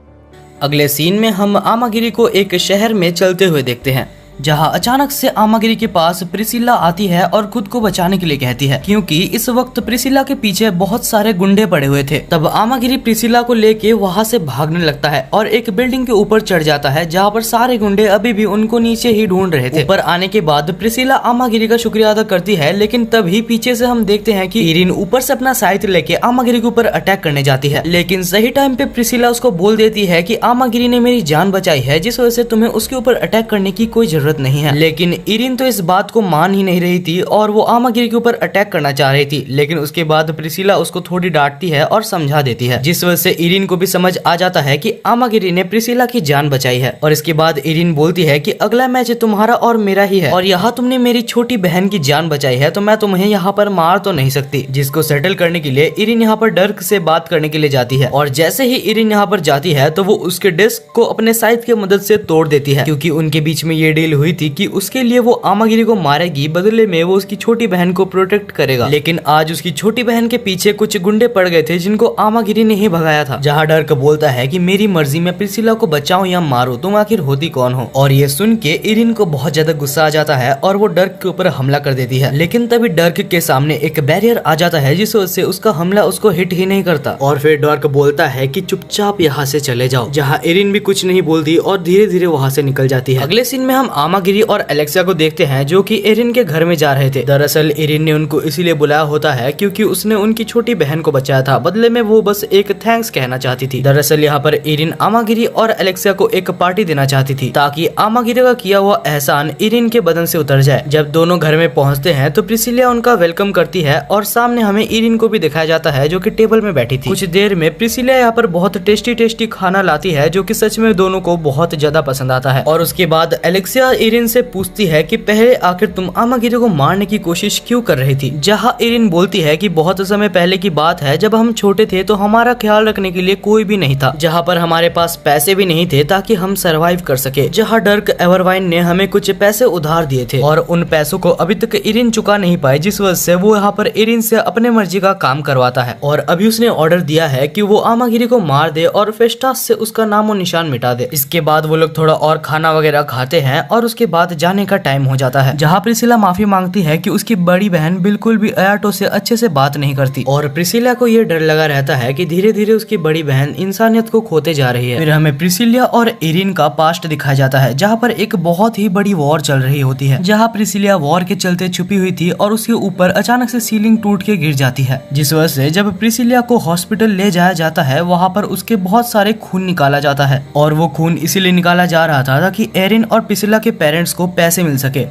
अगले सीन में हम आमागिरी को एक शहर में चलते हुए देखते हैं, जहां अचानक से आमागिरी के पास प्रिसिला आती है और खुद को बचाने के लिए कहती है, क्योंकि इस वक्त प्रिसिला के पीछे बहुत सारे गुंडे पड़े हुए थे। तब आमागिरी प्रिसिला को लेके वहां से भागने लगता है और एक बिल्डिंग के ऊपर चढ़ जाता है, जहां पर सारे गुंडे अभी भी उनको नीचे ही ढूंढ रहे थे। ऊपर आने के बाद प्रिसिला आमागिरी का शुक्रिया अदा करती है, लेकिन तभी पीछे से हम देखते हैं कि इरिन ऊपर से अपना साइत्र लेके आमागिरी के ऊपर अटैक करने जाती है, लेकिन सही टाइम पे प्रिसिला उसको बोल देती है कि आमागिरी ने मेरी जान बचाई है, जिस वजह से तुम्हें उसके ऊपर अटैक करने की कोई जरूरत नहीं है। लेकिन इरिन तो इस बात को मान ही नहीं रही थी और वो आमागिरी के ऊपर अटैक करना चाह रही थी, लेकिन उसके बाद प्रिसिला उसको थोड़ी डांटती है और समझा देती है, जिस वजह से इरिन को भी समझ आ जाता है कि आमागिरी ने प्रिसिला की जान बचाई है। और इसके बाद इरिन बोलती है कि अगला मैच तुम्हारा और मेरा ही है, और यहाँ तुमने मेरी छोटी बहन की जान बचाई है, तो मैं तुम्हें यहाँ पर मार तो नहीं सकती। जिसको सेटल करने के लिए इरिन यहाँ पर डर्क से बात करने के लिए जाती है, और जैसे ही इरिन यहाँ पर जाती है तो वो उसके डेस्क को अपने साइथ की मदद से तोड़ देती है, क्योंकि उनके बीच में ये डील हुई थी कि उसके लिए वो आमागिरी को मारेगी, बदले में वो उसकी छोटी बहन को प्रोटेक्ट करेगा। लेकिन आज उसकी छोटी बहन के पीछे कुछ गुंडे पड़ गए थे जिनको आमागिरी ने ही भगाया था। जहाँ डर्क बोलता है कि मेरी मर्जी, मैं प्रिसिला को बचाऊं या मारूं, तुम आखिर होती कौन हो? और ये सुन के इरिन को बहुत ज्यादा गुस्सा आ जाता है और वो डर्क के ऊपर हमला कर देती है, लेकिन तभी डर्क के सामने एक बैरियर आ जाता है, जिस वजह से उसका हमला उसको हिट ही नहीं करता। और फिर डर्क बोलता है कि चुपचाप यहाँ से चले जाओ, जहाँ इरिन भी कुछ नहीं बोलती और धीरे धीरे वहाँ से निकल जाती है। अगले सीन में हम आमागिरी और एलेक्सिया को देखते हैं, जो कि इरिन के घर में जा रहे थे। दरअसल इरिन ने उनको इसीलिए बुलाया होता है क्योंकि उसने उनकी छोटी बहन को बचाया था, बदले में वो बस एक थैंक्स कहना चाहती थी। दरअसल यहाँ पर इरिन आमागिरी और एलेक्सिया को एक पार्टी देना चाहती थी, ताकि आमागिरी का किया हुआ एहसान इरिन के बदन से उतर जाए। जब दोनों घर में पहुंचते हैं तो प्रिसिला उनका वेलकम करती है और सामने हमें इरिन को भी दिखाया जाता है, जो कि टेबल में बैठी थी। कुछ देर में प्रिसिला यहाँ पर बहुत टेस्टी टेस्टी खाना लाती है, जो कि सच में दोनों को बहुत ज्यादा पसंद आता है। और उसके बाद एलेक्सिया इरिन से पूछती है कि पहले आखिर तुम आमागिरी को मारने की कोशिश क्यों कर रही थी? जहाँ इरिन बोलती है कि बहुत समय पहले की बात है, जब हम छोटे थे तो हमारा ख्याल रखने के लिए कोई भी नहीं था, जहाँ पर हमारे पास पैसे भी नहीं थे ताकि हम सरवाइव कर सके। जहाँ डर्क एवरवाइन ने हमें कुछ पैसे उधार दिए थे और उन पैसों को अभी तक इरिन चुका नहीं पाई, जिस वजह से वो यहाँ पर इरिन से अपने मर्जी का काम करवाता है। और अभी उसने ऑर्डर दिया है कि वो आमागिरी को मार दे और फेस्टास से उसका नामो निशान मिटा दे। इसके बाद वो लोग थोड़ा और खाना वगैरह खाते हैं और उसके बाद जाने का टाइम हो जाता है, जहाँ प्रिसिला माफी मांगती है कि उसकी बड़ी बहन बिल्कुल भी अयाटो से अच्छे से बात नहीं करती, और प्रिसिला को ये डर लगा रहता है कि धीरे धीरे उसकी बड़ी बहन इंसानियत को खोते जा रही है। फिर हमें प्रिसिला और इरिन का पास्ट दिखाया जाता है, जहाँ पर एक बहुत ही बड़ी वॉर चल रही होती है, जहाँ प्रिसिला वॉर के चलते छुपी हुई थी और उसके ऊपर अचानक से सीलिंग टूट के गिर जाती है, जिस वजह से जब प्रिसिला को हॉस्पिटल ले जाया जाता है, वहाँ पर उसके बहुत सारे खून निकाला जाता है। और वो खून इसीलिए निकाला जा रहा था ताकि इरिन और प्रिसिला के पेरेंट्स को पैसे मिल सके,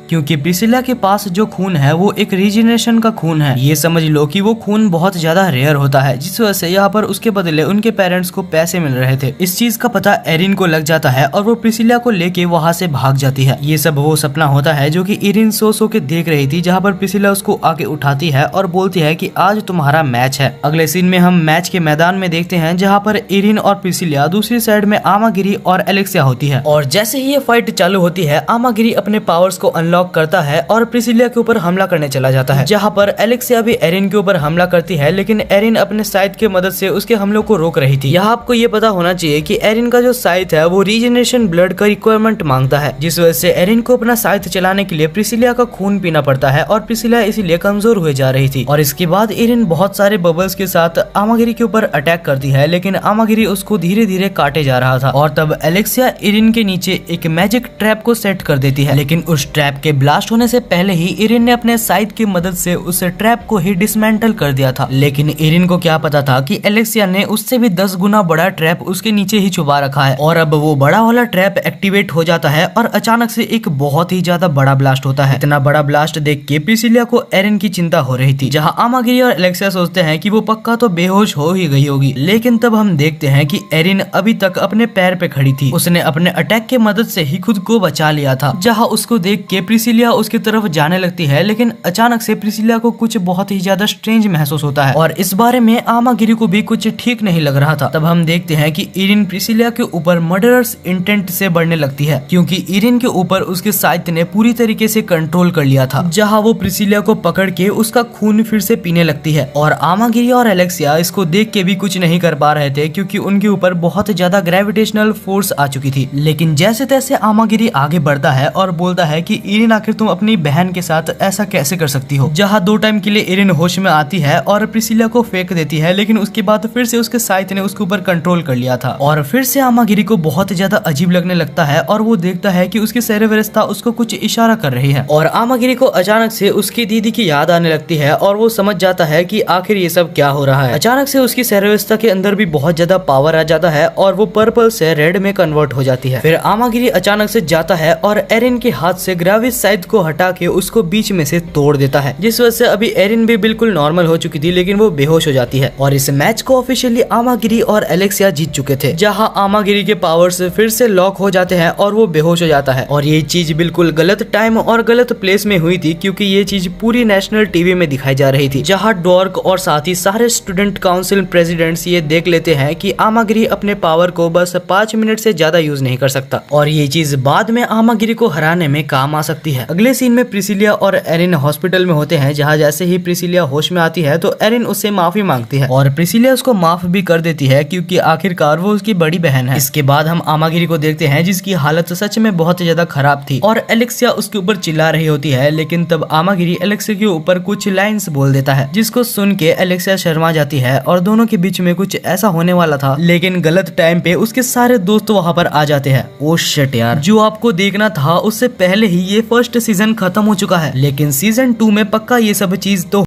क्योंकि प्रिसिला के पास जो खून है वो एक रीजनरेशन का खून है। ये समझ लो कि वो खून बहुत ज्यादा रेयर होता है, जिस वजह से यहाँ पर उसके बदले उनके पेरेंट्स को पैसे मिल रहे थे। इस चीज का पता इरिन को लग जाता है और वो प्रिसिला को लेके वहाँ से भाग जाती है। ये सब वो सपना होता है जो कि इरिन सो के देख रही थी, जहाँ पर प्रिसिला उसको आके उठाती है और बोलती है कि आज तुम्हारा मैच है। अगले सीन में हम मैच के मैदान में देखते हैं, जहाँ पर इरिन और प्रिसिला, दूसरी साइड में आमागिरी और एलेक्सिया होती है। और जैसे ही ये फाइट चालू होती है, आमागिरी अपने पावर्स को अनलॉक करता है और प्रिसिला के ऊपर हमला करने चला जाता है, जहाँ पर एलेक्सिया भी एरिन के ऊपर हमला करती है, लेकिन एरिन अपने साइथ की मदद से उसके हमलों को रोक रही थी। यहाँ आपको ये पता होना चाहिए कि एरिन का जो साइथ है वो रीजनरेशन ब्लड का रिक्वायरमेंट मांगता है, जिस वजह से एरिन को अपना साइथ चलाने के लिए प्रिसिला का खून पीना पड़ता है और प्रिसिला इसीलिए कमजोर हुए जा रही थी। और इसके बाद एरिन बहुत सारे बबल्स के साथ आमागिरी के ऊपर अटैक करती है, लेकिन आमागिरी उसको धीरे धीरे काटे जा रहा था। और तब एलेक्सिया एरिन के नीचे एक मैजिक ट्रैप को सेट कर देती है, लेकिन उस ट्रैप के ब्लास्ट होने से पहले ही इरिन ने अपने साइथ की मदद से उस ट्रैप को ही डिसमेंटल कर दिया था। लेकिन इरिन को क्या पता था कि एलेक्सिया ने उससे भी 10 गुना बड़ा ट्रैप उसके नीचे ही छुपा रखा है। और अब वो बड़ा वाला ट्रैप एक्टिवेट हो जाता है और अचानक से एक बहुत ही ज्यादा बड़ा ब्लास्ट होता है। इतना बड़ा ब्लास्ट देख के प्रिसिला को एरिन की चिंता हो रही थी, जहाँ आमागिरी और एलेक्सिया सोचते हैं कि वो पक्का तो बेहोश हो ही गई होगी। लेकिन तब हम देखते हैं कि एरिन अभी तक अपने पैर पे खड़ी थी, उसने अपने अटैक के मदद से ही खुद को बचा लिया था। जहाँ उसको देख के प्रिसिलिया उसकी तरफ जाने लगती है, लेकिन अचानक से प्रिसिलिया को कुछ बहुत ही ज्यादा स्ट्रेंज महसूस होता है और इस बारे में आमागिरी को भी कुछ ठीक नहीं लग रहा था। तब हम देखते हैं कि इरिन प्रिसिलिया के ऊपर मर्डरर्स इंटेंट से बढ़ने लगती है, क्योंकि इरिन के ऊपर उसके साइत्य ने पूरी तरीके से कंट्रोल कर लिया था, जहां वो प्रिसिलिया को पकड़ के उसका खून फिर से पीने लगती है। और आमागिरी और एलेक्सिया इसको देख के भी कुछ नहीं कर पा रहे थे, क्योंकि उनके ऊपर बहुत ज्यादा ग्रेविटेशनल फोर्स आ चुकी थी। लेकिन जैसे तैसे आमागिरी आगे बढ़ता है और बोलता है कि इरिन, आखिर तुम अपनी बहन के साथ ऐसा कैसे कर सकती हो। जहां 2 टाइम के लिए इरिन होश में आती है और प्रिसिलिया को फेंक देती है, लेकिन उसके बाद फिर से उसके साइत्य ने उसके ऊपर कंट्रोल कर लिया था और फिर से आमागिरी को बहुत ज्यादा अजीब लगने लगता है और वो देखता है कि उसकी सेरेब्रस्ता उसको कुछ इशारा कर रही है। और आमागिरी को अचानक से उसकी दीदी की याद आने लगती है और वो समझ जाता है कि आखिर ये सब क्या हो रहा है। अचानक से उसकी सेरेब्रस्ता के अंदर भी बहुत ज्यादा पावर आ जाता है और वो पर्पल से रेड में कन्वर्ट हो जाती है। फिर आमागिरी अचानक से जाता है और एरिन के हाथ से ग्रेविस साइड को हटा के उसको बीच में से तोड़ देता है, जिस वजह से अभी एरिन भी बिल्कुल नॉर्मल हो चुकी थी, लेकिन वो बेहोश हो जाती है। और इस मैच को ऑफिशियली आमागिरी और एलेक्सिया जीत चुके थे, जहां आमागिरी के पावर्स फिर से लॉक हो जाते हैं और वो बेहोश हो जाता है। और ये चीज बिल्कुल गलत टाइम और गलत प्लेस में हुई थी, क्योंकि ये चीज पूरी नेशनल टीवी में दिखाई जा रही थी, जहां डॉर्क और साथ ही सारे स्टूडेंट काउंसिल प्रेसिडेंट्स ये देख लेते हैं कि आमागिरी अपने पावर को बस 5 मिनट से ज्यादा यूज नहीं कर सकता और ये चीज बाद में आमागिरी को हराने में काम आ सकती है। अगले सीन में प्रिसिलिया और एरिन हॉस्पिटल में होते हैं, जहां जैसे ही प्रिसिलिया होश में आती है तो एरिन उससे माफी मांगती है और प्रिसिलिया उसको माफ भी कर देती है, क्योंकि आखिरकार वो उसकी बड़ी बहन है। इसके बाद हम आमागिरी को देखते हैं, जिसकी हालत सच में बहुत ज्यादा खराब थी और एलेक्सिया उसके ऊपर चिल्ला रही होती है, लेकिन तब आमागिरी एलेक्सिया के ऊपर कुछ लाइंस बोल देता है, जिसको सुन के एलेक्सिया शर्मा जाती है और दोनों के बीच में कुछ ऐसा होने वाला था, लेकिन गलत टाइम पे उसके सारे दोस्त वहां पर आ जाते हैं। ओ शिट यार, जो आपको देखना था उससे पहले ही ये फर्स्ट सीजन खत्म हो चुका है, लेकिन सीजन 2 में पक्का ये सब चीज तो